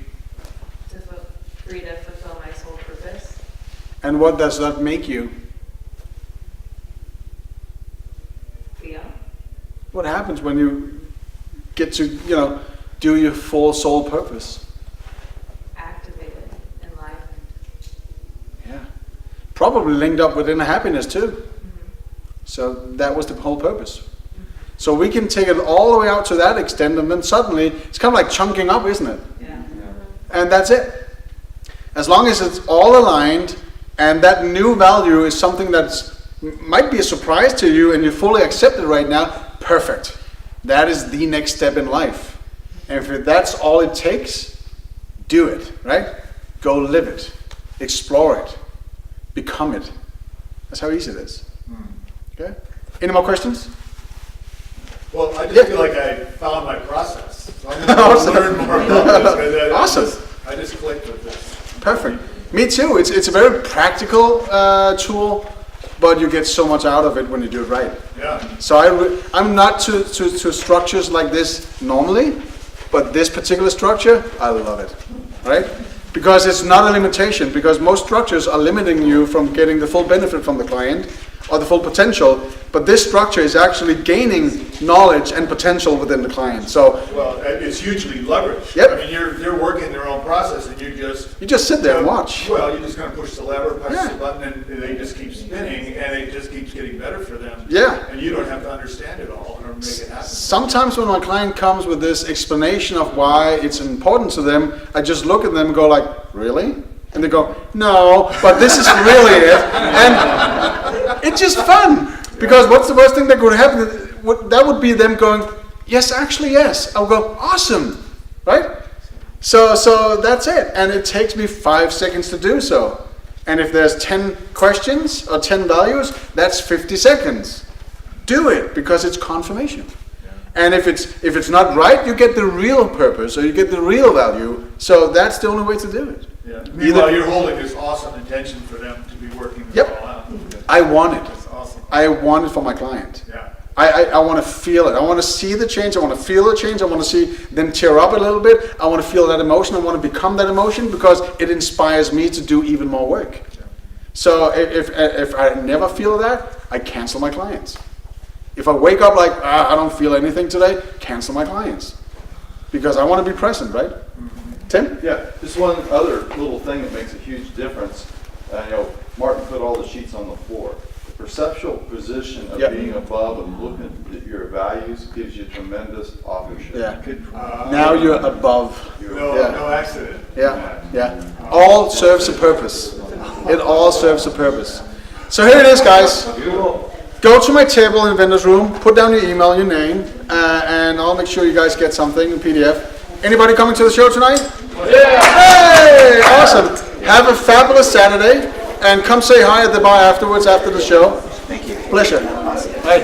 Free to fulfill my soul purpose. And what does that make you? Feel. What happens when you get to, do your full soul purpose? Activated, enlivened. Yeah. Probably linked up with inner happiness too. So that was the whole purpose. So we can take it all the way out to that extent, and then suddenly it's kind of like chunking up, isn't it? Yeah. And that's it. As long as it's all aligned, and that new value is something that might be a surprise to you, and you fully accept it right now, perfect. That is the next step in life. And if that's all it takes, do it, right? Go live it. Explore it. Become it. That's how easy it is. Okay? Any more questions? Well, I just feel like I found my process. So I'm going to learn more about this. Awesome. I just clicked with this. Perfect. Me too. It's a very practical tool, but you get so much out of it when you do it right. Yeah. So I'm not to structures like this normally, but this particular structure, I love it, right? Because it's not a limitation, because most structures are limiting you from getting the full benefit from the client or the full potential, but this structure is actually gaining knowledge and potential within the client. So Well, it's hugely leveraged. Yep. I mean, you're working their own process, and you just sit there and watch. Well, you just kind of push the lever, push Yeah. the button, and they just keep spinning, and it just keeps getting better for them. Yeah. And you don't have to understand it all or make it happen. Sometimes when my client comes with this explanation of why it's important to them, I just look at them and go like, really? And they go, no, but this is really it. And it's just fun. Because what's the worst thing that could happen? That would be them going, yes, actually, yes. I'll go, awesome, right? So that's it. And it takes me 5 seconds to do so. And if there's 10 questions or 10 values, that's 50 seconds. Do it, because it's confirmation. And if it's not right, you get the real purpose, or you get the real value. So that's the only way to do it. Yeah. Meanwhile, you're holding this awesome intention for them to be working this all out. I want it. That's awesome. I want it for my client. Yeah. I want to feel it. I want to see the change. I want to feel the change. I want to see them tear up a little bit. I want to feel that emotion. I want to become that emotion, because it inspires me to do even more work. So if I never feel that, I cancel my clients. If I wake up like, I don't feel anything today, cancel my clients. Because I want to be present, right? Tim? Yeah, just one other little thing that makes a huge difference. Martin put all the sheets on the floor. The perceptual position of being above and looking at your values gives you tremendous authorship. Yeah. Now you're above. No accident. Yeah. All serves a purpose. It all serves a purpose. So here it is, guys. Go to my table in the vendor's room, put down your email, your name, and I'll make sure you guys get something in PDF. Anybody coming to the show tonight? Yeah! Hey! Awesome. Have a fabulous Saturday, and come say hi at the bar afterwards after the show. Thank you. Pleasure. All right.